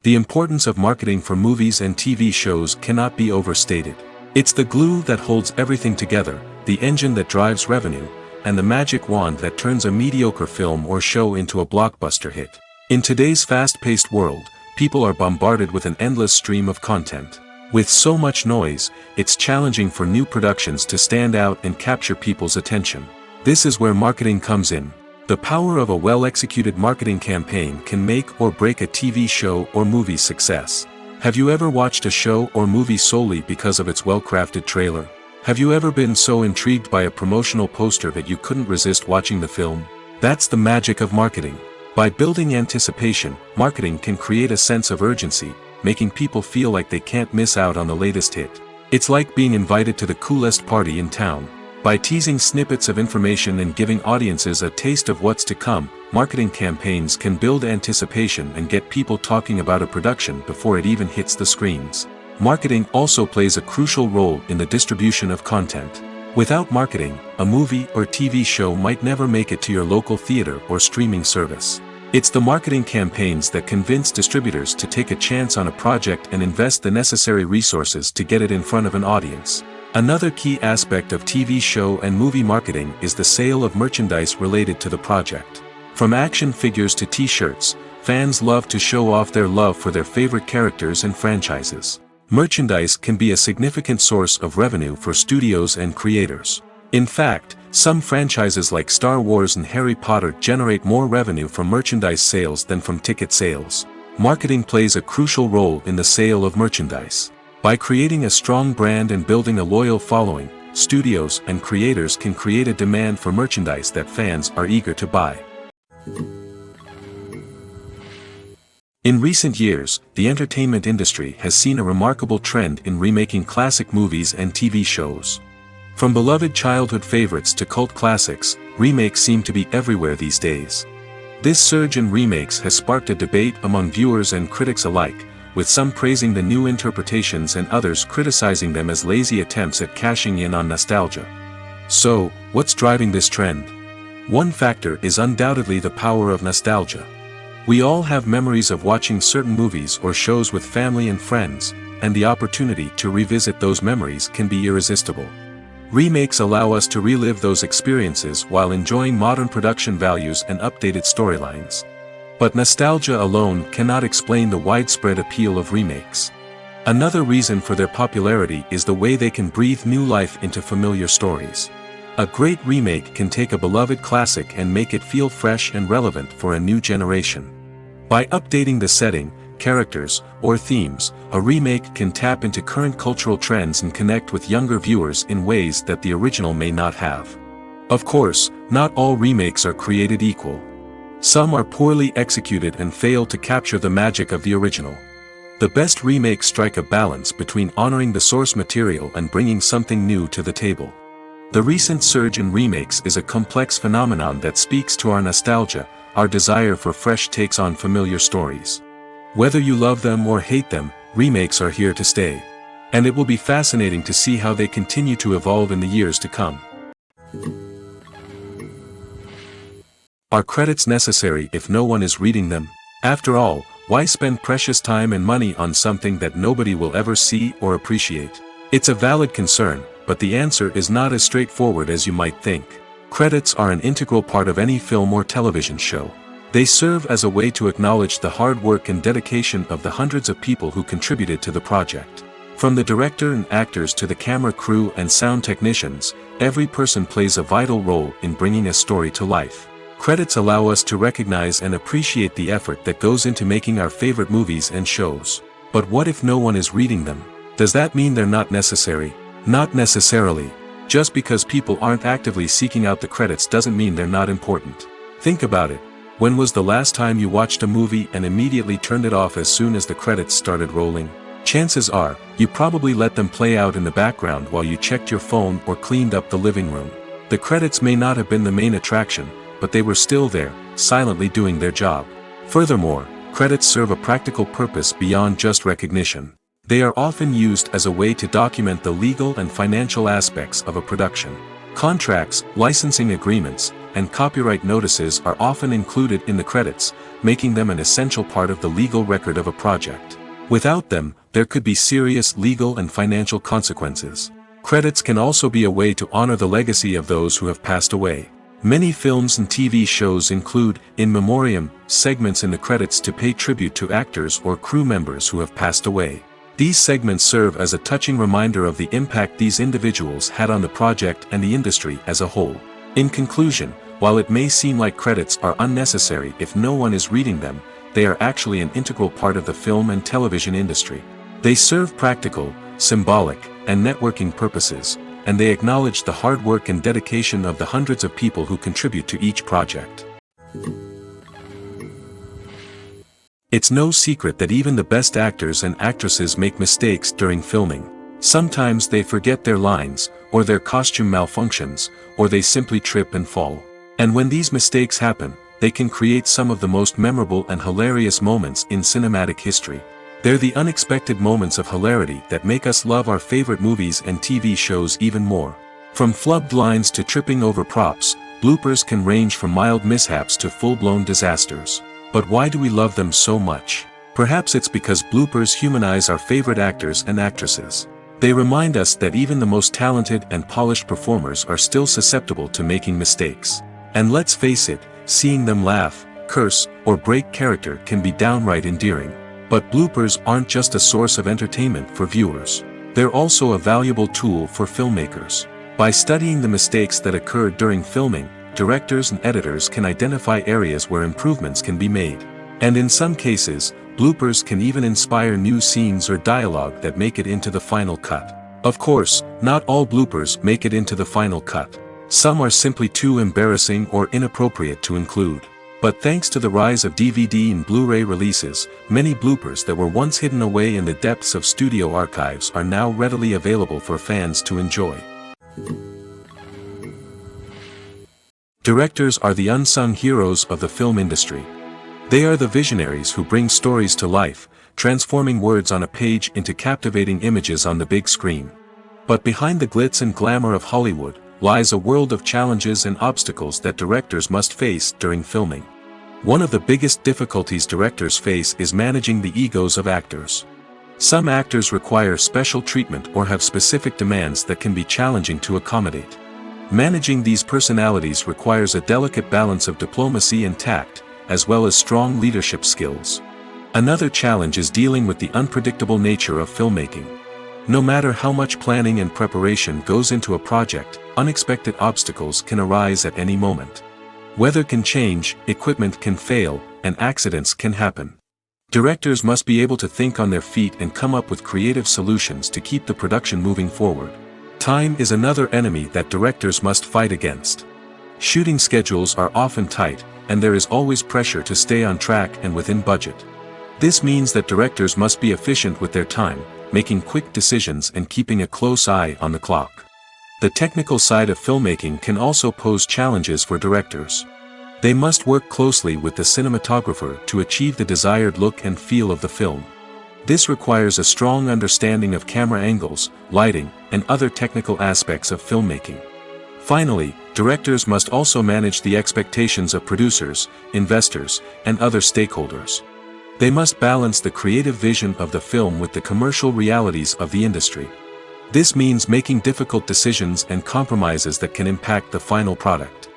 The importance of marketing for movies and TV shows cannot be overstated. It's the glue that holds everything together, the engine that drives revenue, and the magic wand that turns a mediocre film or show into a blockbuster hit. In today's fast-paced world, people are bombarded with an endless stream of content. With so much noise, it's challenging for new productions to stand out and capture people's attention. This is where marketing comes in. The power of a well-executed marketing campaign can make or break a TV show or movie's success. Have you ever watched a show or movie solely because of its well-crafted trailer? Have you ever been so intrigued by a promotional poster that you couldn't resist watching the film? That's the magic of marketing. By building anticipation, marketing can create a sense of urgency, making people feel like they can't miss out on the latest hit. It's like being invited to the coolest party in town. By teasing snippets of information and giving audiences a taste of what's to come, marketing campaigns can build anticipation and get people talking about a production before it even hits the screens. Marketing also plays a crucial role in the distribution of content. Without marketing, a movie or TV show might never make it to your local theater or streaming service. It's the marketing campaigns that convince distributors to take a chance on a project and invest the necessary resources to get it in front of an audience. Another key aspect of TV show and movie marketing is the sale of merchandise related to the project. From action figures to t-shirts, fans love to show off their love for their favorite characters and franchises. Merchandise can be a significant source of revenue for studios and creators. In fact, some franchises like Star Wars and Harry Potter generate more revenue from merchandise sales than from ticket sales. Marketing plays a crucial role in the sale of merchandise. By creating a strong brand and building a loyal following, studios and creators can create a demand for merchandise that fans are eager to buy. In recent years, the entertainment industry has seen a remarkable trend in remaking classic movies and TV shows. From beloved childhood favorites to cult classics, remakes seem to be everywhere these days. This surge in remakes has sparked a debate among viewers and critics alike, with some praising the new interpretations and others criticizing them as lazy attempts at cashing in on nostalgia. So, what's driving this trend? One factor is undoubtedly the power of nostalgia. We all have memories of watching certain movies or shows with family and friends, and the opportunity to revisit those memories can be irresistible. Remakes allow us to relive those experiences while enjoying modern production values and updated storylines. But nostalgia alone cannot explain the widespread appeal of remakes. Another reason for their popularity is the way they can breathe new life into familiar stories. A great remake can take a beloved classic and make it feel fresh and relevant for a new generation. By updating the setting, characters, or themes, a remake can tap into current cultural trends and connect with younger viewers in ways that the original may not have. Of course, not all remakes are created equal. Some are poorly executed and fail to capture the magic of the original. The best remakes strike a balance between honoring the source material and bringing something new to the table. The recent surge in remakes is a complex phenomenon that speaks to our nostalgia, our desire for fresh takes on familiar stories. Whether you love them or hate them, remakes are here to stay. And it will be fascinating to see how they continue to evolve in the years to come. Are credits necessary if no one is reading them? After all, why spend precious time and money on something that nobody will ever see or appreciate? It's a valid concern, but the answer is not as straightforward as you might think. Credits are an integral part of any film or television show. They serve as a way to acknowledge the hard work and dedication of the hundreds of people who contributed to the project. From the director and actors to the camera crew and sound technicians, every person plays a vital role in bringing a story to life. Credits allow us to recognize and appreciate the effort that goes into making our favorite movies and shows. But what if no one is reading them? Does that mean they're not necessary? Not necessarily. Just because people aren't actively seeking out the credits doesn't mean they're not important. Think about it. When was the last time you watched a movie and immediately turned it off as soon as the credits started rolling? Chances are, you probably let them play out in the background while you checked your phone or cleaned up the living room. The credits may not have been the main attraction, but they were still there, silently doing their job. Furthermore, credits serve a practical purpose beyond just recognition. They are often used as a way to document the legal and financial aspects of a production. Contracts, licensing agreements, and copyright notices are often included in the credits, making them an essential part of the legal record of a project. Without them, there could be serious legal and financial consequences. Credits can also be a way to honor the legacy of those who have passed away. Many films and TV shows include, in memoriam, segments in the credits to pay tribute to actors or crew members who have passed away. These segments serve as a touching reminder of the impact these individuals had on the project and the industry as a whole. In conclusion, while it may seem like credits are unnecessary if no one is reading them, they are actually an integral part of the film and television industry. They serve practical, symbolic, and networking purposes, and they acknowledge the hard work and dedication of the hundreds of people who contribute to each project. It's no secret that even the best actors and actresses make mistakes during filming. Sometimes they forget their lines, or their costume malfunctions, or they simply trip and fall. And when these mistakes happen, they can create some of the most memorable and hilarious moments in cinematic history. They're the unexpected moments of hilarity that make us love our favorite movies and TV shows even more. From flubbed lines to tripping over props, bloopers can range from mild mishaps to full-blown disasters. But why do we love them so much? Perhaps it's because bloopers humanize our favorite actors and actresses. They remind us that even the most talented and polished performers are still susceptible to making mistakes. And let's face it, seeing them laugh, curse, or break character can be downright endearing. But bloopers aren't just a source of entertainment for viewers. They're also a valuable tool for filmmakers. By studying the mistakes that occurred during filming, directors and editors can identify areas where improvements can be made. And in some cases, bloopers can even inspire new scenes or dialogue that make it into the final cut. Of course, not all bloopers make it into the final cut. Some are simply too embarrassing or inappropriate to include. But thanks to the rise of DVD and Blu-ray releases, many bloopers that were once hidden away in the depths of studio archives are now readily available for fans to enjoy. Directors are the unsung heroes of the film industry. They are the visionaries who bring stories to life, transforming words on a page into captivating images on the big screen. But behind the glitz and glamour of Hollywood lies a world of challenges and obstacles that directors must face during filming. One of the biggest difficulties directors face is managing the egos of actors. Some actors require special treatment or have specific demands that can be challenging to accommodate. Managing these personalities requires a delicate balance of diplomacy and tact, as well as strong leadership skills. Another challenge is dealing with the unpredictable nature of filmmaking. No matter how much planning and preparation goes into a project, unexpected obstacles can arise at any moment. Weather can change, equipment can fail, and accidents can happen. Directors must be able to think on their feet and come up with creative solutions to keep the production moving forward. Time is another enemy that directors must fight against. Shooting schedules are often tight, and there is always pressure to stay on track and within budget. This means that directors must be efficient with their time, making quick decisions and keeping a close eye on the clock. The technical side of filmmaking can also pose challenges for directors. They must work closely with the cinematographer to achieve the desired look and feel of the film. This requires a strong understanding of camera angles, lighting, and other technical aspects of filmmaking. Finally, directors must also manage the expectations of producers, investors, and other stakeholders. They must balance the creative vision of the film with the commercial realities of the industry. This means making difficult decisions and compromises that can impact the final product.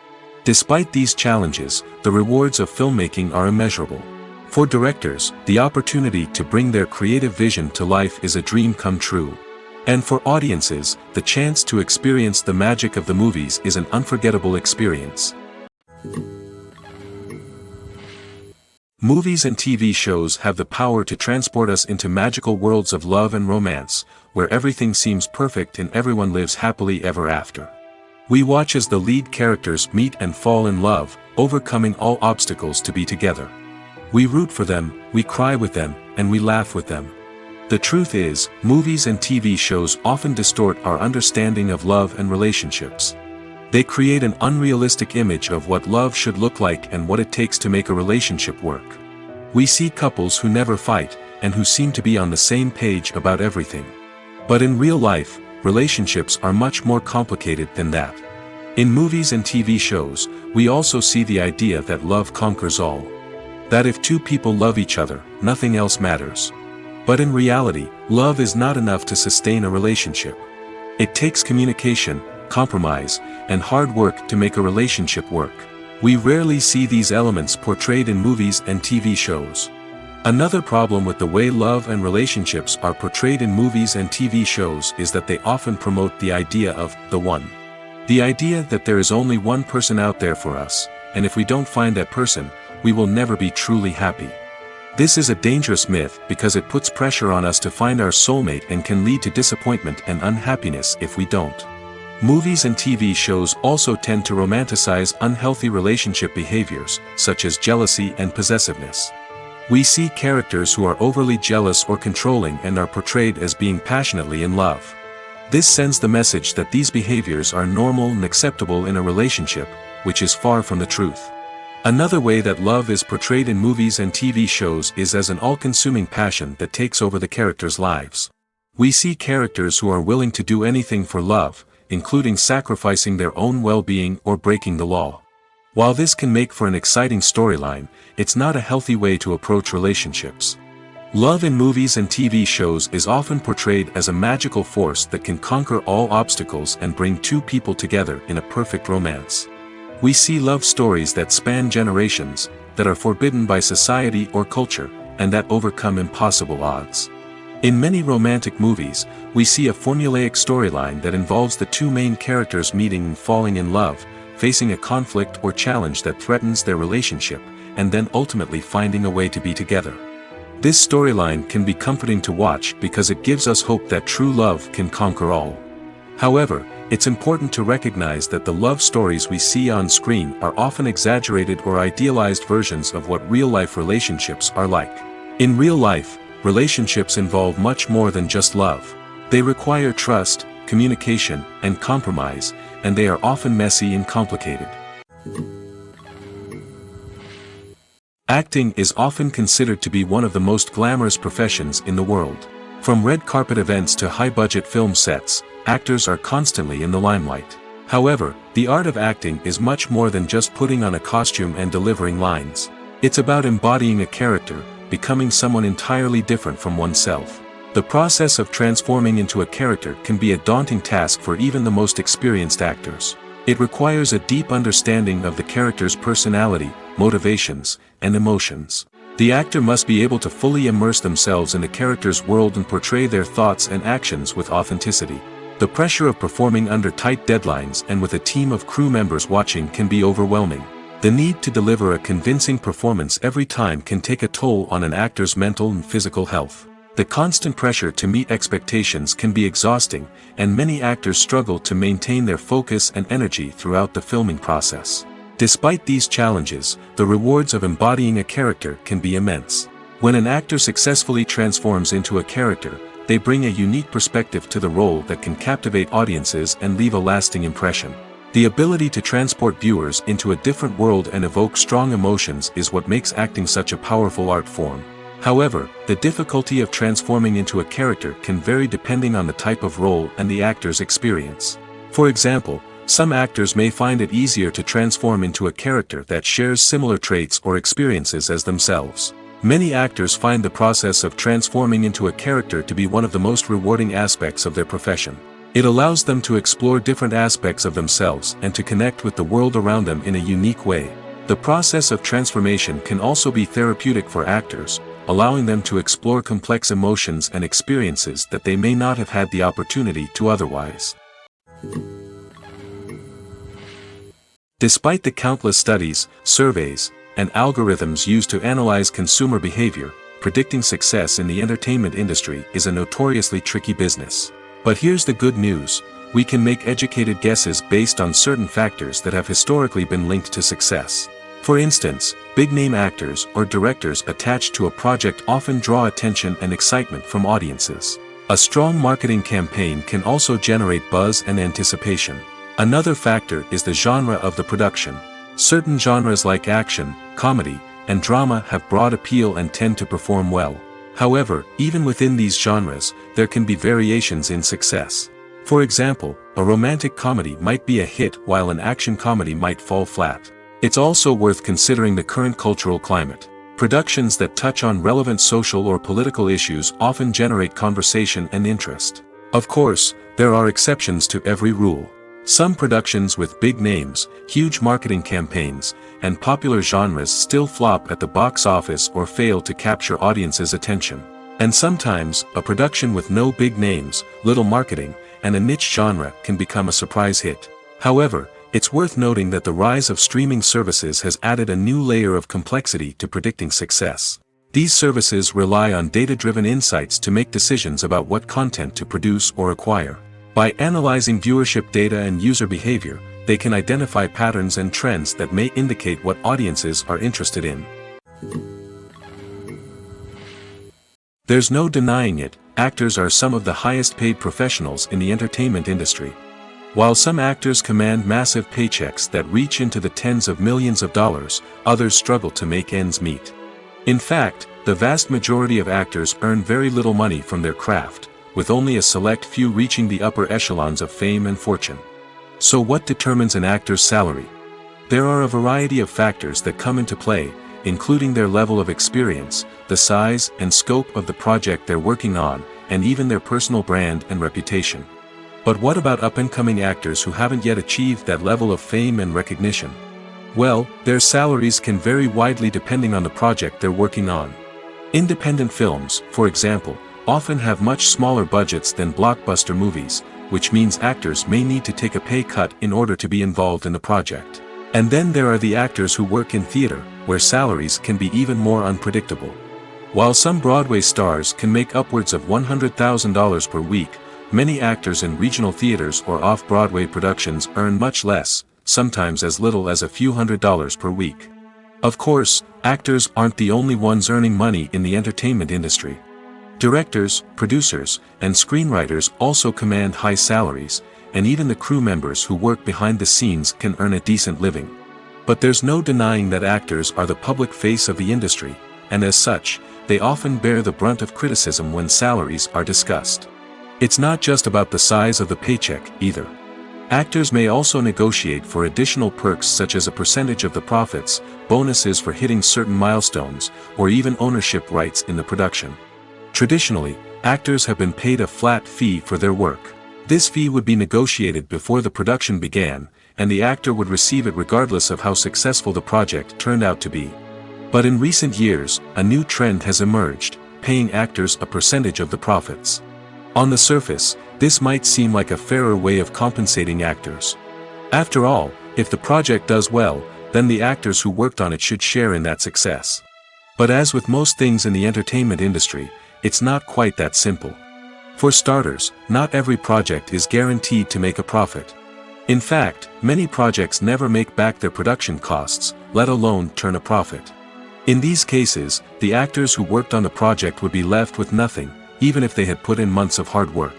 Despite these challenges, the rewards of filmmaking are immeasurable. For directors, the opportunity to bring their creative vision to life is a dream come true. And for audiences, the chance to experience the magic of the movies is an unforgettable experience. Movies and TV shows have the power to transport us into magical worlds of love and romance, where everything seems perfect and everyone lives happily ever after. We watch as the lead characters meet and fall in love, overcoming all obstacles to be together. We root for them, we cry with them, and we laugh with them. The truth is, movies and TV shows often distort our understanding of love and relationships. They create an unrealistic image of what love should look like and what it takes to make a relationship work. We see couples who never fight, and who seem to be on the same page about everything. But in real life, relationships are much more complicated than that. In movies and TV shows, we also see the idea that love conquers all. That if two people love each other, nothing else matters. But in reality, love is not enough to sustain a relationship. It takes communication, compromise, and hard work to make a relationship work. We rarely see these elements portrayed in movies and TV shows. Another problem with the way love and relationships are portrayed in movies and TV shows is that they often promote the idea of the one. The idea that there is only one person out there for us, and if we don't find that person, we will never be truly happy. This is a dangerous myth because it puts pressure on us to find our soulmate and can lead to disappointment and unhappiness if we don't. Movies and TV shows also tend to romanticize unhealthy relationship behaviors, such as jealousy and possessiveness. We see characters who are overly jealous or controlling and are portrayed as being passionately in love. This sends the message that these behaviors are normal and acceptable in a relationship, which is far from the truth. Another way that love is portrayed in movies and TV shows is as an all-consuming passion that takes over the characters' lives. We see characters who are willing to do anything for love, including sacrificing their own well-being or breaking the law. While this can make for an exciting storyline, it's not a healthy way to approach relationships. Love in movies and TV shows is often portrayed as a magical force that can conquer all obstacles and bring two people together in a perfect romance. We see love stories that span generations, that are forbidden by society or culture, and that overcome impossible odds. In many romantic movies, we see a formulaic storyline that involves the two main characters meeting and falling in love, facing a conflict or challenge that threatens their relationship, and then ultimately finding a way to be together. This storyline can be comforting to watch because it gives us hope that true love can conquer all. However, it's important to recognize that the love stories we see on screen are often exaggerated or idealized versions of what real-life relationships are like. In real life, relationships involve much more than just love. They require trust, communication, and compromise, and they are often messy and complicated. Acting is often considered to be one of the most glamorous professions in the world. From red carpet events to high-budget film sets, actors are constantly in the limelight. However, the art of acting is much more than just putting on a costume and delivering lines. It's about embodying a character, becoming someone entirely different from oneself. The process of transforming into a character can be a daunting task for even the most experienced actors. It requires a deep understanding of the character's personality, motivations, and emotions. The actor must be able to fully immerse themselves in the character's world and portray their thoughts and actions with authenticity. The pressure of performing under tight deadlines and with a team of crew members watching can be overwhelming. The need to deliver a convincing performance every time can take a toll on an actor's mental and physical health. The constant pressure to meet expectations can be exhausting, and many actors struggle to maintain their focus and energy throughout the filming process. Despite these challenges, the rewards of embodying a character can be immense. When an actor successfully transforms into a character, they bring a unique perspective to the role that can captivate audiences and leave a lasting impression. The ability to transport viewers into a different world and evoke strong emotions is what makes acting such a powerful art form. However, the difficulty of transforming into a character can vary depending on the type of role and the actor's experience. For example, some actors may find it easier to transform into a character that shares similar traits or experiences as themselves. Many actors find the process of transforming into a character to be one of the most rewarding aspects of their profession. It allows them to explore different aspects of themselves and to connect with the world around them in a unique way. The process of transformation can also be therapeutic for actors, allowing them to explore complex emotions and experiences that they may not have had the opportunity to otherwise. Despite the countless studies, surveys, and algorithms used to analyze consumer behavior, predicting success in the entertainment industry is a notoriously tricky business. But here's the good news: we can make educated guesses based on certain factors that have historically been linked to success. For instance, big-name actors or directors attached to a project often draw attention and excitement from audiences. A strong marketing campaign can also generate buzz and anticipation. Another factor is the genre of the production. Certain genres like action, comedy, and drama have broad appeal and tend to perform well. However, even within these genres, there can be variations in success. For example, a romantic comedy might be a hit while an action comedy might fall flat. It's also worth considering the current cultural climate. Productions that touch on relevant social or political issues often generate conversation and interest. Of course, there are exceptions to every rule. Some productions with big names, huge marketing campaigns, and popular genres still flop at the box office or fail to capture audiences' attention. And sometimes, a production with no big names, little marketing, and a niche genre can become a surprise hit. However, it's worth noting that the rise of streaming services has added a new layer of complexity to predicting success. These services rely on data-driven insights to make decisions about what content to produce or acquire. By analyzing viewership data and user behavior, they can identify patterns and trends that may indicate what audiences are interested in. There's no denying it, actors are some of the highest-paid professionals in the entertainment industry. While some actors command massive paychecks that reach into the tens of millions of dollars, others struggle to make ends meet. In fact, the vast majority of actors earn very little money from their craft, with only a select few reaching the upper echelons of fame and fortune. So what determines an actor's salary? There are a variety of factors that come into play, including their level of experience, the size and scope of the project they're working on, and even their personal brand and reputation. But what about up-and-coming actors who haven't yet achieved that level of fame and recognition? Well, their salaries can vary widely depending on the project they're working on. Independent films, for example, often have much smaller budgets than blockbuster movies, which means actors may need to take a pay cut in order to be involved in the project. And then there are the actors who work in theater, where salaries can be even more unpredictable. While some Broadway stars can make upwards of $100,000 per week, many actors in regional theaters or off-Broadway productions earn much less, sometimes as little as a few $100s per week. Of course, actors aren't the only ones earning money in the entertainment industry. Directors, producers, and screenwriters also command high salaries, and even the crew members who work behind the scenes can earn a decent living. But there's no denying that actors are the public face of the industry, and as such, they often bear the brunt of criticism when salaries are discussed. It's not just about the size of the paycheck, either. Actors may also negotiate for additional perks such as a percentage of the profits, bonuses for hitting certain milestones, or even ownership rights in the production. Traditionally, actors have been paid a flat fee for their work. This fee would be negotiated before the production began, and the actor would receive it regardless of how successful the project turned out to be. But in recent years, a new trend has emerged, paying actors a percentage of the profits. On the surface, this might seem like a fairer way of compensating actors. After all, if the project does well, then the actors who worked on it should share in that success. But as with most things in the entertainment industry, it's not quite that simple. For starters, not every project is guaranteed to make a profit. In fact, many projects never make back their production costs, let alone turn a profit. In these cases, the actors who worked on the project would be left with nothing, even if they had put in months of hard work.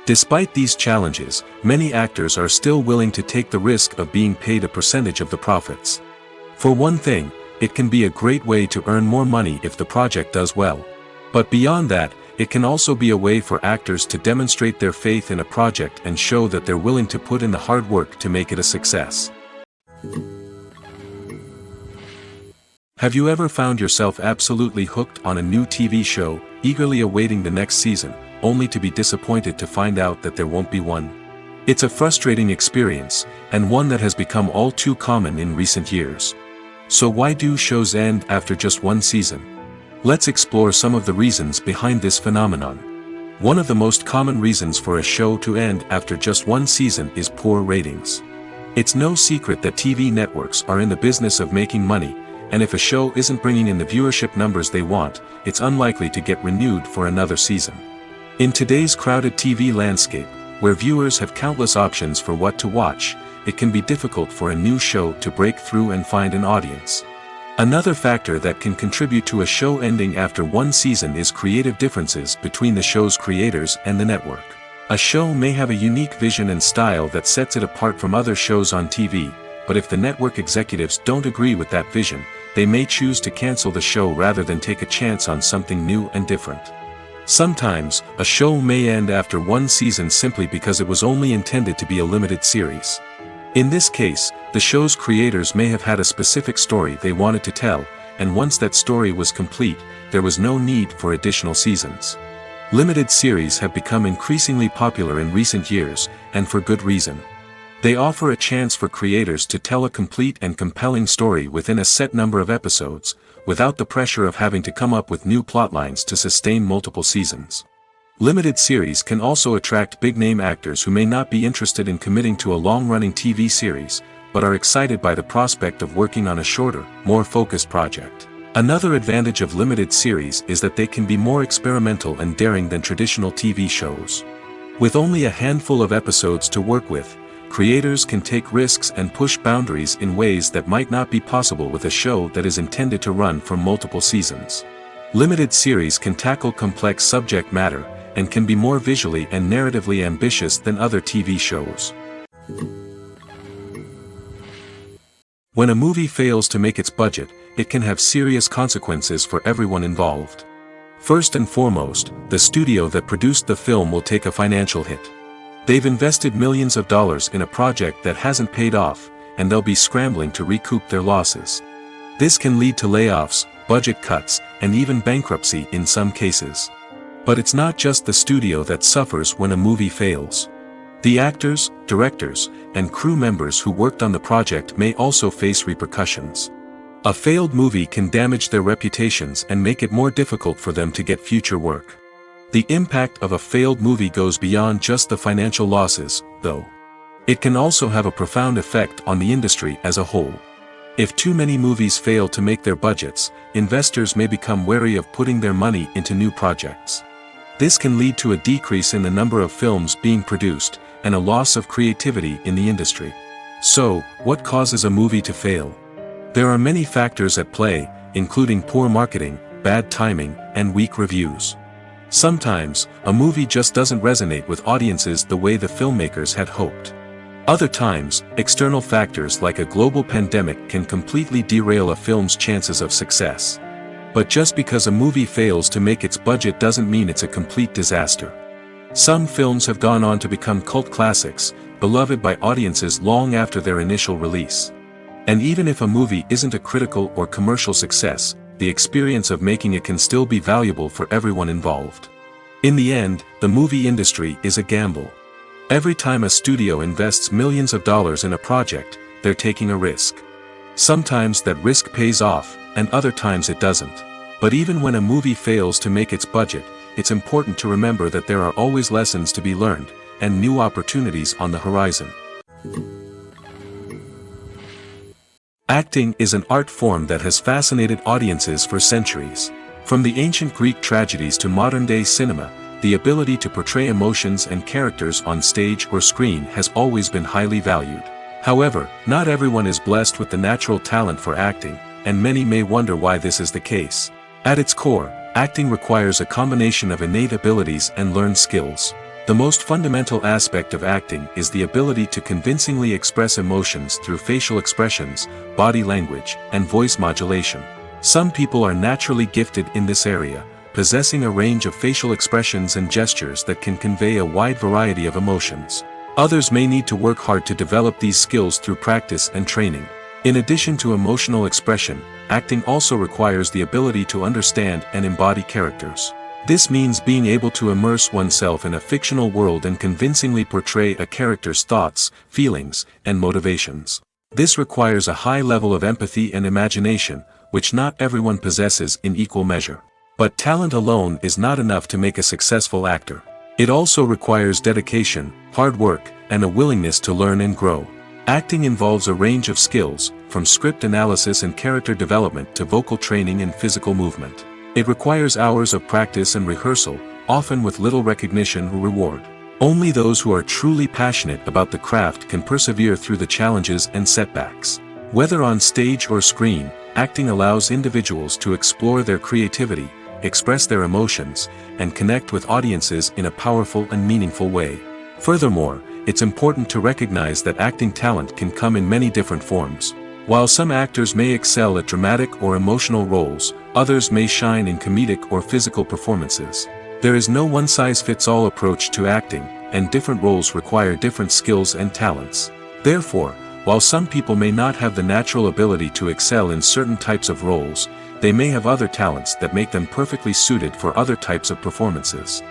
Despite these challenges, many actors are still willing to take the risk of being paid a percentage of the profits. For one thing, it can be a great way to earn more money if the project does well. But beyond that, it can also be a way for actors to demonstrate their faith in a project and show that they're willing to put in the hard work to make it a success. Have you ever found yourself absolutely hooked on a new TV show, eagerly awaiting the next season, only to be disappointed to find out that there won't be one? It's a frustrating experience, and one that has become all too common in recent years. So why do shows end after just one season? Let's explore some of the reasons behind this phenomenon. One of the most common reasons for a show to end after just one season is poor ratings. It's no secret that TV networks are in the business of making money, and if a show isn't bringing in the viewership numbers they want, it's unlikely to get renewed for another season. In today's crowded TV landscape, where viewers have countless options for what to watch, it can be difficult for a new show to break through and find an audience. Another factor that can contribute to a show ending after one season is creative differences between the show's creators and the network. A show may have a unique vision and style that sets it apart from other shows on TV, but if the network executives don't agree with that vision, they may choose to cancel the show rather than take a chance on something new and different. Sometimes, a show may end after one season simply because it was only intended to be a limited series. In this case, the show's creators may have had a specific story they wanted to tell, and once that story was complete, there was no need for additional seasons. Limited series have become increasingly popular in recent years, and for good reason. They offer a chance for creators to tell a complete and compelling story within a set number of episodes, without the pressure of having to come up with new plotlines to sustain multiple seasons. Limited series can also attract big-name actors who may not be interested in committing to a long-running TV series, but are excited by the prospect of working on a shorter, more focused project. Another advantage of limited series is that they can be more experimental and daring than traditional TV shows. With only a handful of episodes to work with, creators can take risks and push boundaries in ways that might not be possible with a show that is intended to run for multiple seasons. Limited series can tackle complex subject matter, and can be more visually and narratively ambitious than other TV shows. When a movie fails to make its budget, it can have serious consequences for everyone involved. First and foremost, the studio that produced the film will take a financial hit. They've invested millions of dollars in a project that hasn't paid off, and they'll be scrambling to recoup their losses. This can lead to layoffs, budget cuts, and even bankruptcy in some cases. But it's not just the studio that suffers when a movie fails. The actors, directors, and crew members who worked on the project may also face repercussions. A failed movie can damage their reputations and make it more difficult for them to get future work. The impact of a failed movie goes beyond just the financial losses, though. It can also have a profound effect on the industry as a whole. If too many movies fail to make their budgets, investors may become wary of putting their money into new projects. This can lead to a decrease in the number of films being produced, and a loss of creativity in the industry. So, what causes a movie to fail? There are many factors at play, including poor marketing, bad timing, and weak reviews. Sometimes, a movie just doesn't resonate with audiences the way the filmmakers had hoped. Other times, external factors like a global pandemic can completely derail a film's chances of success. But just because a movie fails to make its budget doesn't mean it's a complete disaster. Some films have gone on to become cult classics, beloved by audiences long after their initial release. And even if a movie isn't a critical or commercial success, the experience of making it can still be valuable for everyone involved. In the end, the movie industry is a gamble. Every time a studio invests millions of dollars in a project, they're taking a risk. Sometimes that risk pays off, and other times it doesn't. But even when a movie fails to make its budget, it's important to remember that there are always lessons to be learned, and new opportunities on the horizon. Acting is an art form that has fascinated audiences for centuries. From the ancient Greek tragedies to modern-day cinema, the ability to portray emotions and characters on stage or screen has always been highly valued. However, not everyone is blessed with the natural talent for acting, and many may wonder why this is the case. At its core, acting requires a combination of innate abilities and learned skills. The most fundamental aspect of acting is the ability to convincingly express emotions through facial expressions, body language, and voice modulation. Some people are naturally gifted in this area, possessing a range of facial expressions and gestures that can convey a wide variety of emotions. Others may need to work hard to develop these skills through practice and training. In addition to emotional expression, acting also requires the ability to understand and embody characters. This means being able to immerse oneself in a fictional world and convincingly portray a character's thoughts, feelings, and motivations. This requires a high level of empathy and imagination, which not everyone possesses in equal measure. But talent alone is not enough to make a successful actor. It also requires dedication, hard work, and a willingness to learn and grow. Acting involves a range of skills, from script analysis and character development to vocal training and physical movement. It requires hours of practice and rehearsal, often with little recognition or reward. Only those who are truly passionate about the craft can persevere through the challenges and setbacks. Whether on stage or screen, acting allows individuals to explore their creativity, express their emotions, and connect with audiences in a powerful and meaningful way. Furthermore, it's important to recognize that acting talent can come in many different forms. While some actors may excel at dramatic or emotional roles, others may shine in comedic or physical performances. There is no one-size-fits-all approach to acting, and different roles require different skills and talents. Therefore, while some people may not have the natural ability to excel in certain types of roles, they may have other talents that make them perfectly suited for other types of performances.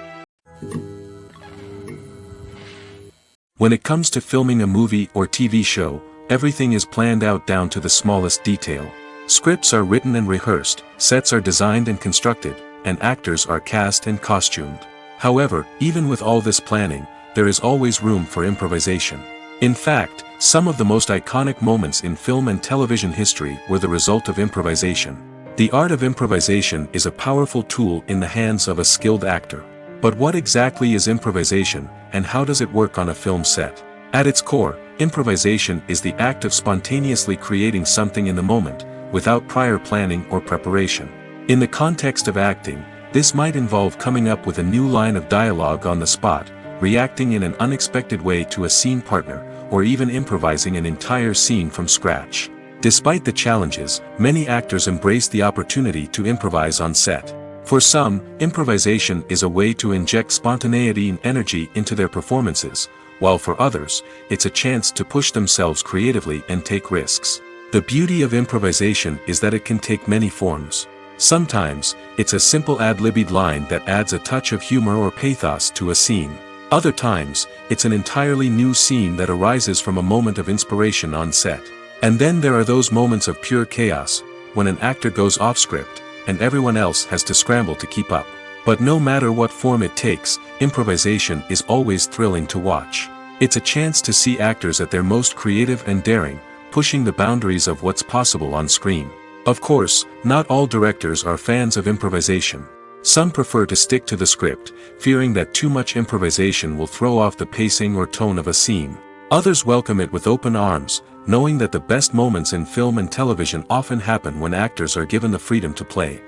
When it comes to filming a movie or TV show, everything is planned out down to the smallest detail. Scripts are written and rehearsed, sets are designed and constructed, and actors are cast and costumed. However, even with all this planning, there is always room for improvisation. In fact, some of the most iconic moments in film and television history were the result of improvisation. The art of improvisation is a powerful tool in the hands of a skilled actor. But what exactly is improvisation, and how does it work on a film set? At its core, improvisation is the act of spontaneously creating something in the moment, without prior planning or preparation. In the context of acting, this might involve coming up with a new line of dialogue on the spot, reacting in an unexpected way to a scene partner, or even improvising an entire scene from scratch. Despite the challenges, many actors embrace the opportunity to improvise on set. For some, improvisation is a way to inject spontaneity and energy into their performances, while for others, it's a chance to push themselves creatively and take risks. The beauty of improvisation is that it can take many forms. Sometimes, it's a simple ad-libbed line that adds a touch of humor or pathos to a scene. Other times, it's an entirely new scene that arises from a moment of inspiration on set. And then there are those moments of pure chaos, when an actor goes off script, and everyone else has to scramble to keep up. But no matter what form it takes, improvisation is always thrilling to watch. It's a chance to see actors at their most creative and daring, pushing the boundaries of what's possible on screen. Of course, not all directors are fans of improvisation. Some prefer to stick to the script, fearing that too much improvisation will throw off the pacing or tone of a scene. Others welcome it with open arms, knowing that the best moments in film and television often happen when actors are given the freedom to play.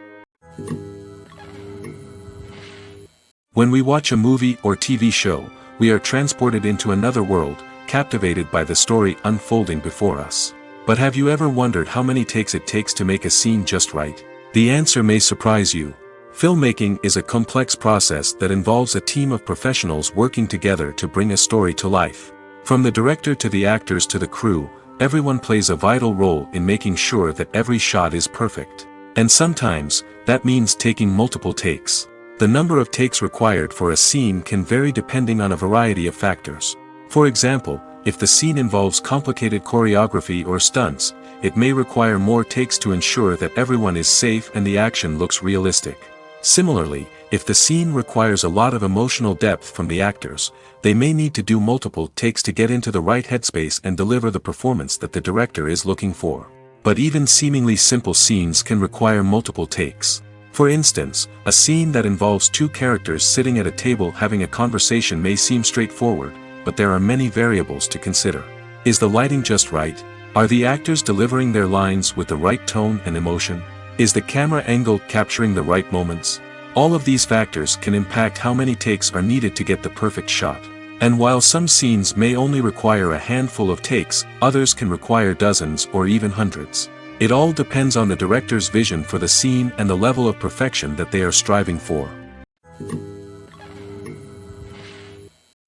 When we watch a movie or TV show, we are transported into another world, captivated by the story unfolding before us. But have you ever wondered how many takes it takes to make a scene just right? The answer may surprise you. Filmmaking is a complex process that involves a team of professionals working together to bring a story to life. From the director to the actors to the crew, everyone plays a vital role in making sure that every shot is perfect. And sometimes, that means taking multiple takes. The number of takes required for a scene can vary depending on a variety of factors. For example, if the scene involves complicated choreography or stunts, it may require more takes to ensure that everyone is safe and the action looks realistic. Similarly, if the scene requires a lot of emotional depth from the actors, they may need to do multiple takes to get into the right headspace and deliver the performance that the director is looking for. But even seemingly simple scenes can require multiple takes. For instance, a scene that involves two characters sitting at a table having a conversation may seem straightforward, but there are many variables to consider. Is the lighting just right? Are the actors delivering their lines with the right tone and emotion? Is the camera angle capturing the right moments? All of these factors can impact how many takes are needed to get the perfect shot. And while some scenes may only require a handful of takes, others can require dozens or even hundreds. It all depends on the director's vision for the scene and the level of perfection that they are striving for.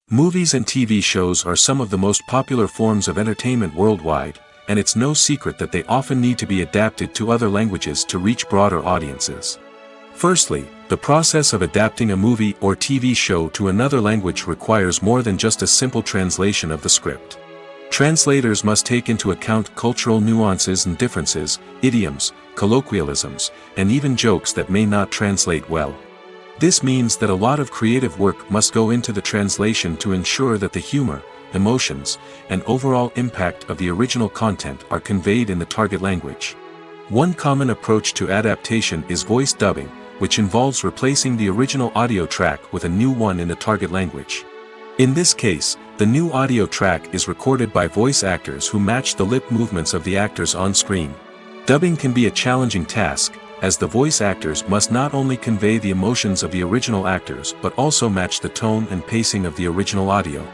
Movies and TV shows are some of the most popular forms of entertainment worldwide, and it's no secret that they often need to be adapted to other languages to reach broader audiences. Firstly, the process of adapting a movie or TV show to another language requires more than just a simple translation of the script. Translators must take into account cultural nuances and differences, idioms, colloquialisms, and even jokes that may not translate well. This means that a lot of creative work must go into the translation to ensure that the humor, emotions, and overall impact of the original content are conveyed in the target language. One common approach to adaptation is voice dubbing, which involves replacing the original audio track with a new one in the target language. In this case, the new audio track is recorded by voice actors who match the lip movements of the actors on screen. Dubbing can be a challenging task, as the voice actors must not only convey the emotions of the original actors but also match the tone and pacing of the original audio.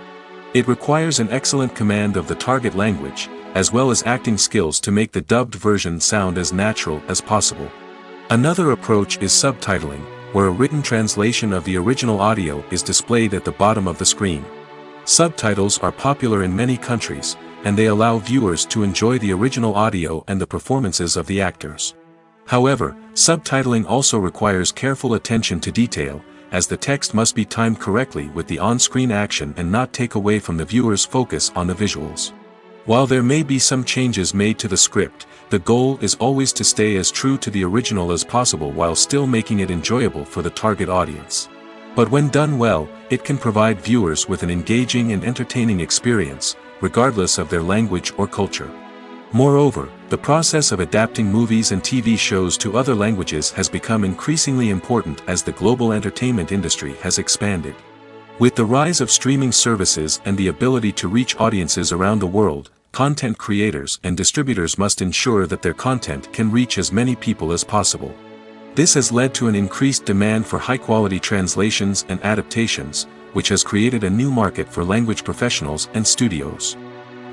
It requires an excellent command of the target language, as well as acting skills to make the dubbed version sound as natural as possible. Another approach is subtitling, where a written translation of the original audio is displayed at the bottom of the screen. Subtitles are popular in many countries, and they allow viewers to enjoy the original audio and the performances of the actors. However, subtitling also requires careful attention to detail, as the text must be timed correctly with the on-screen action and not take away from the viewer's focus on the visuals. While there may be some changes made to the script, the goal is always to stay as true to the original as possible while still making it enjoyable for the target audience. But when done well, it can provide viewers with an engaging and entertaining experience, regardless of their language or culture. Moreover, the process of adapting movies and TV shows to other languages has become increasingly important as the global entertainment industry has expanded. With the rise of streaming services and the ability to reach audiences around the world, content creators and distributors must ensure that their content can reach as many people as possible. This has led to an increased demand for high-quality translations and adaptations, which has created a new market for language professionals and studios.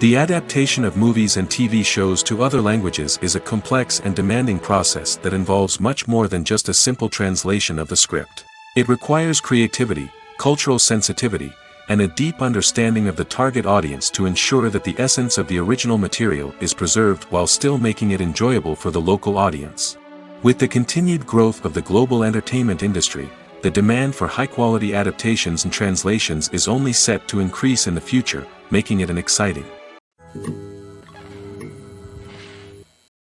The adaptation of movies and TV shows to other languages is a complex and demanding process that involves much more than just a simple translation of the script. It requires creativity, cultural sensitivity, and a deep understanding of the target audience to ensure that the essence of the original material is preserved while still making it enjoyable for the local audience. With the continued growth of the global entertainment industry, the demand for high-quality adaptations and translations is only set to increase in the future, making it an exciting.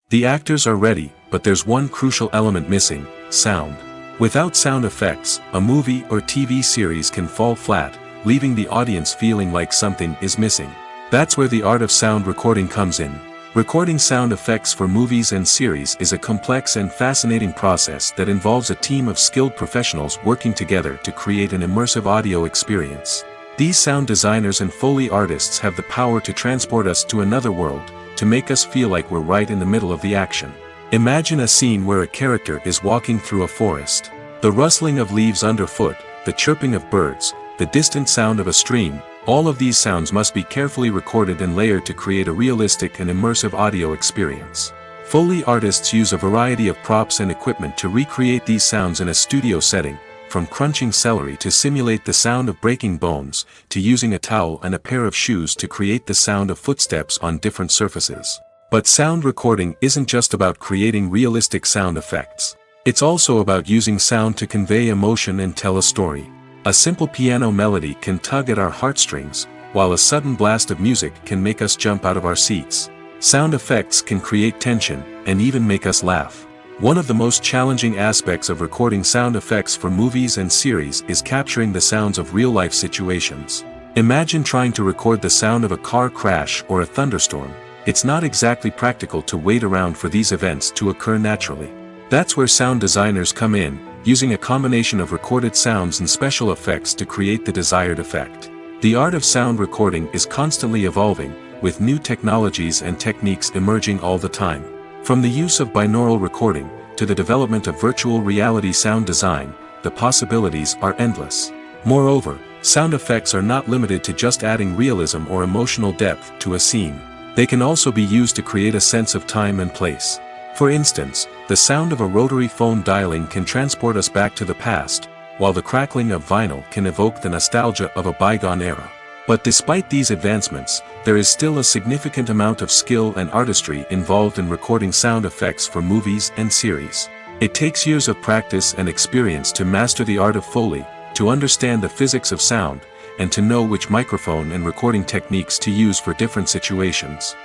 The actors are ready, but there's one crucial element missing: sound. Without sound effects, a movie or TV series can fall flat, leaving the audience feeling like something is missing. That's where the art of sound recording comes in. Recording sound effects for movies and series is a complex and fascinating process that involves a team of skilled professionals working together to create an immersive audio experience. These sound designers and Foley artists have the power to transport us to another world, to make us feel like we're right in the middle of the action. Imagine a scene where a character is walking through a forest. The rustling of leaves underfoot, the chirping of birds, the distant sound of a stream, all of these sounds must be carefully recorded and layered to create a realistic and immersive audio experience. Foley artists use a variety of props and equipment to recreate these sounds in a studio setting, from crunching celery to simulate the sound of breaking bones, to using a towel and a pair of shoes to create the sound of footsteps on different surfaces. But sound recording isn't just about creating realistic sound effects. It's also about using sound to convey emotion and tell a story. A simple piano melody can tug at our heartstrings, while a sudden blast of music can make us jump out of our seats. Sound effects can create tension, and even make us laugh. One of the most challenging aspects of recording sound effects for movies and series is capturing the sounds of real-life situations. Imagine trying to record the sound of a car crash or a thunderstorm. It's not exactly practical to wait around for these events to occur naturally. That's where sound designers come in, using a combination of recorded sounds and special effects to create the desired effect. The art of sound recording is constantly evolving, with new technologies and techniques emerging all the time. From the use of binaural recording, to the development of virtual reality sound design, the possibilities are endless. Moreover, sound effects are not limited to just adding realism or emotional depth to a scene. They can also be used to create a sense of time and place. For instance, the sound of a rotary phone dialing can transport us back to the past, while the crackling of vinyl can evoke the nostalgia of a bygone era. But despite these advancements, there is still a significant amount of skill and artistry involved in recording sound effects for movies and series. It takes years of practice and experience to master the art of Foley, to understand the physics of sound, and to know which microphone and recording techniques to use for different situations.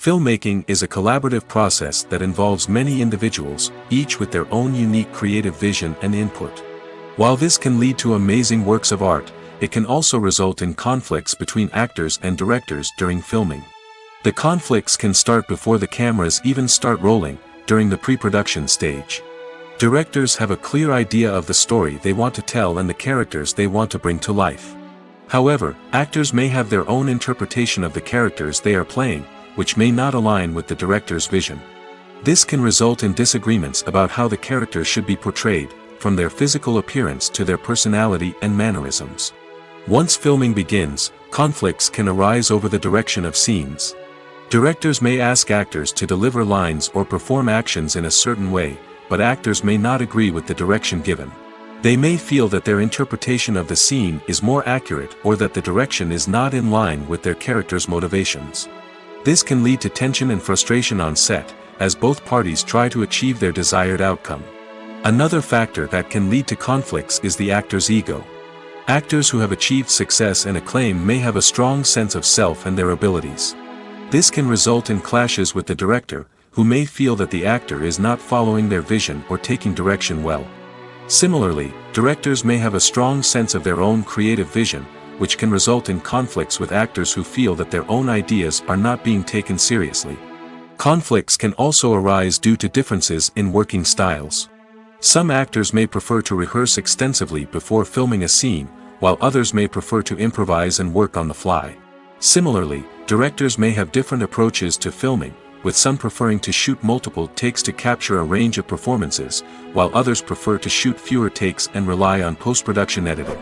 Filmmaking is a collaborative process that involves many individuals, each with their own unique creative vision and input. While this can lead to amazing works of art, it can also result in conflicts between actors and directors during filming. The conflicts can start before the cameras even start rolling, during the pre-production stage. Directors have a clear idea of the story they want to tell and the characters they want to bring to life. However, actors may have their own interpretation of the characters they are playing, which may not align with the director's vision. This can result in disagreements about how the characters should be portrayed, from their physical appearance to their personality and mannerisms. Once filming begins, conflicts can arise over the direction of scenes. Directors may ask actors to deliver lines or perform actions in a certain way, but actors may not agree with the direction given. They may feel that their interpretation of the scene is more accurate or that the direction is not in line with their character's motivations. This can lead to tension and frustration on set, as both parties try to achieve their desired outcome. Another factor that can lead to conflicts is the actor's ego. Actors who have achieved success and acclaim may have a strong sense of self and their abilities. This can result in clashes with the director, who may feel that the actor is not following their vision or taking direction well. Similarly, directors may have a strong sense of their own creative vision, which can result in conflicts with actors who feel that their own ideas are not being taken seriously. Conflicts can also arise due to differences in working styles. Some actors may prefer to rehearse extensively before filming a scene, while others may prefer to improvise and work on the fly. Similarly, directors may have different approaches to filming, with some preferring to shoot multiple takes to capture a range of performances, while others prefer to shoot fewer takes and rely on post-production editing.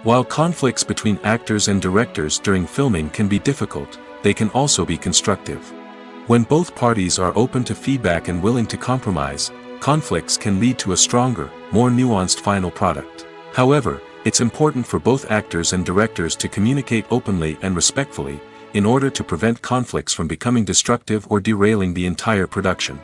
While conflicts between actors and directors during filming can be difficult, they can also be constructive. When both parties are open to feedback and willing to compromise, conflicts can lead to a stronger, more nuanced final product. However, it's important for both actors and directors to communicate openly and respectfully, in order to prevent conflicts from becoming destructive or derailing the entire production.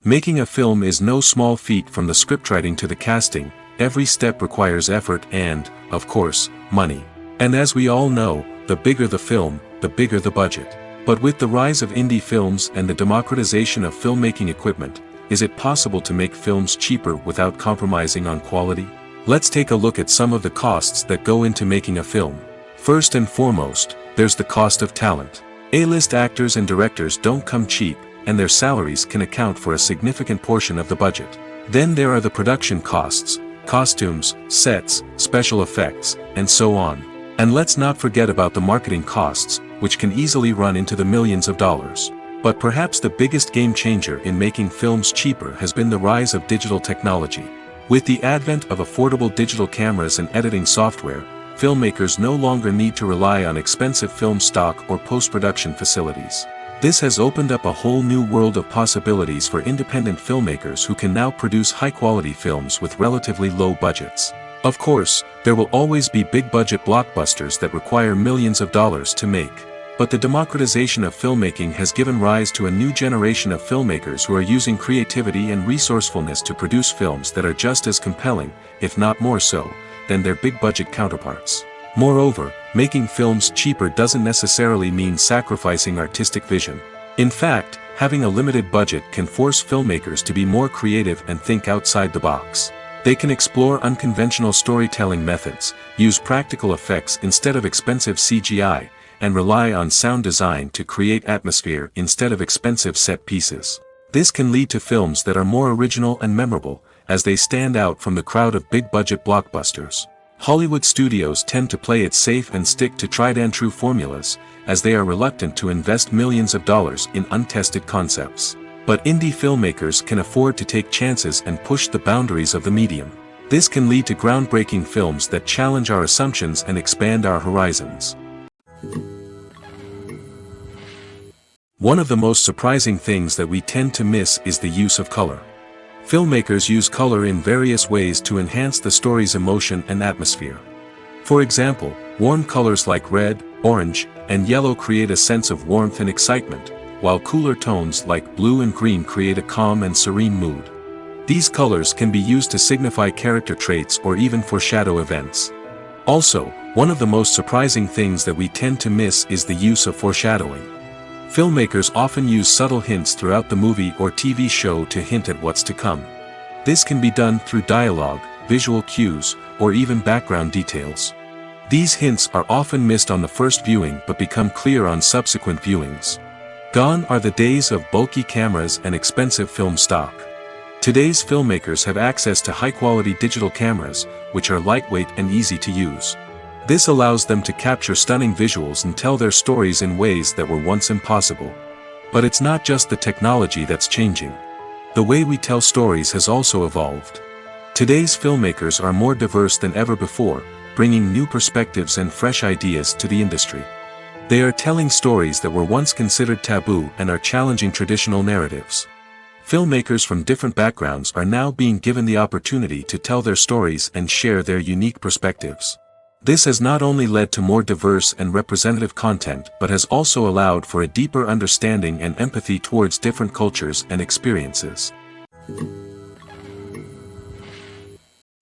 Making a film is no small feat. From the scriptwriting to the casting, every step requires effort and, of course, money. And as we all know, the bigger the film, the bigger the budget. But with the rise of indie films and the democratization of filmmaking equipment, is it possible to make films cheaper without compromising on quality? Let's take a look at some of the costs that go into making a film. First and foremost, there's the cost of talent. A-list actors and directors don't come cheap, and their salaries can account for a significant portion of the budget. Then there are the production costs, costumes, sets, special effects, and so on. And let's not forget about the marketing costs, which can easily run into the millions of dollars. But perhaps the biggest game changer in making films cheaper has been the rise of digital technology. With the advent of affordable digital cameras and editing software, filmmakers no longer need to rely on expensive film stock or post-production facilities. This has opened up a whole new world of possibilities for independent filmmakers who can now produce high-quality films with relatively low budgets. Of course, there will always be big-budget blockbusters that require millions of dollars to make. But the democratization of filmmaking has given rise to a new generation of filmmakers who are using creativity and resourcefulness to produce films that are just as compelling, if not more so, than their big-budget counterparts. Moreover, making films cheaper doesn't necessarily mean sacrificing artistic vision. In fact, having a limited budget can force filmmakers to be more creative and think outside the box. They can explore unconventional storytelling methods, use practical effects instead of expensive CGI, and rely on sound design to create atmosphere instead of expensive set pieces. This can lead to films that are more original and memorable, as they stand out from the crowd of big-budget blockbusters. Hollywood studios tend to play it safe and stick to tried-and-true formulas, as they are reluctant to invest millions of dollars in untested concepts. But indie filmmakers can afford to take chances and push the boundaries of the medium. This can lead to groundbreaking films that challenge our assumptions and expand our horizons. One of the most surprising things that we tend to miss is the use of color. Filmmakers use color in various ways to enhance the story's emotion and atmosphere. For example, warm colors like red, orange, and yellow create a sense of warmth and excitement, while cooler tones like blue and green create a calm and serene mood. These colors can be used to signify character traits or even foreshadow events. Also, one of the most surprising things that we tend to miss is the use of foreshadowing. Filmmakers often use subtle hints throughout the movie or TV show to hint at what's to come. This can be done through dialogue, visual cues, or even background details. These hints are often missed on the first viewing but become clear on subsequent viewings. Gone are the days of bulky cameras and expensive film stock. Today's filmmakers have access to high-quality digital cameras, which are lightweight and easy to use. This allows them to capture stunning visuals and tell their stories in ways that were once impossible. But it's not just the technology that's changing. The way we tell stories has also evolved. Today's filmmakers are more diverse than ever before, bringing new perspectives and fresh ideas to the industry. They are telling stories that were once considered taboo and are challenging traditional narratives. Filmmakers from different backgrounds are now being given the opportunity to tell their stories and share their unique perspectives. This has not only led to more diverse and representative content but has also allowed for a deeper understanding and empathy towards different cultures and experiences.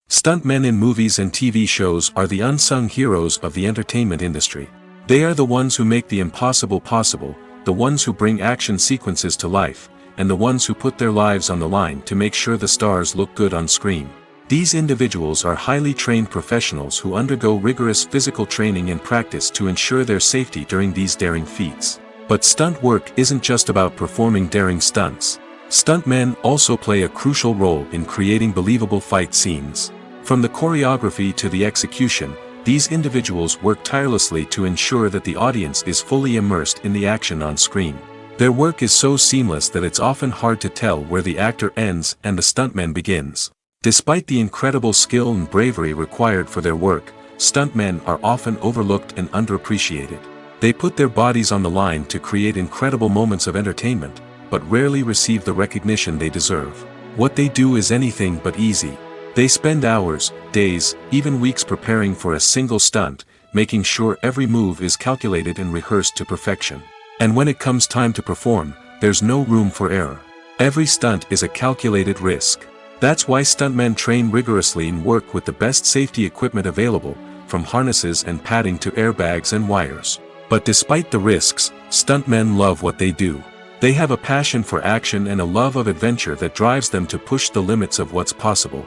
Stuntmen in movies and TV shows are the unsung heroes of the entertainment industry. They are the ones who make the impossible possible, the ones who bring action sequences to life, and the ones who put their lives on the line to make sure the stars look good on screen. These individuals are highly trained professionals who undergo rigorous physical training and practice to ensure their safety during these daring feats. But stunt work isn't just about performing daring stunts. Stuntmen also play a crucial role in creating believable fight scenes. From the choreography to the execution, these individuals work tirelessly to ensure that the audience is fully immersed in the action on screen. Their work is so seamless that it's often hard to tell where the actor ends and the stuntman begins. Despite the incredible skill and bravery required for their work, stuntmen are often overlooked and underappreciated. They put their bodies on the line to create incredible moments of entertainment, but rarely receive the recognition they deserve. What they do is anything but easy. They spend hours, days, even weeks preparing for a single stunt, making sure every move is calculated and rehearsed to perfection. And when it comes time to perform, there's no room for error. Every stunt is a calculated risk. That's why stuntmen train rigorously and work with the best safety equipment available, from harnesses and padding to airbags and wires. But despite the risks, stuntmen love what they do. They have a passion for action and a love of adventure that drives them to push the limits of what's possible.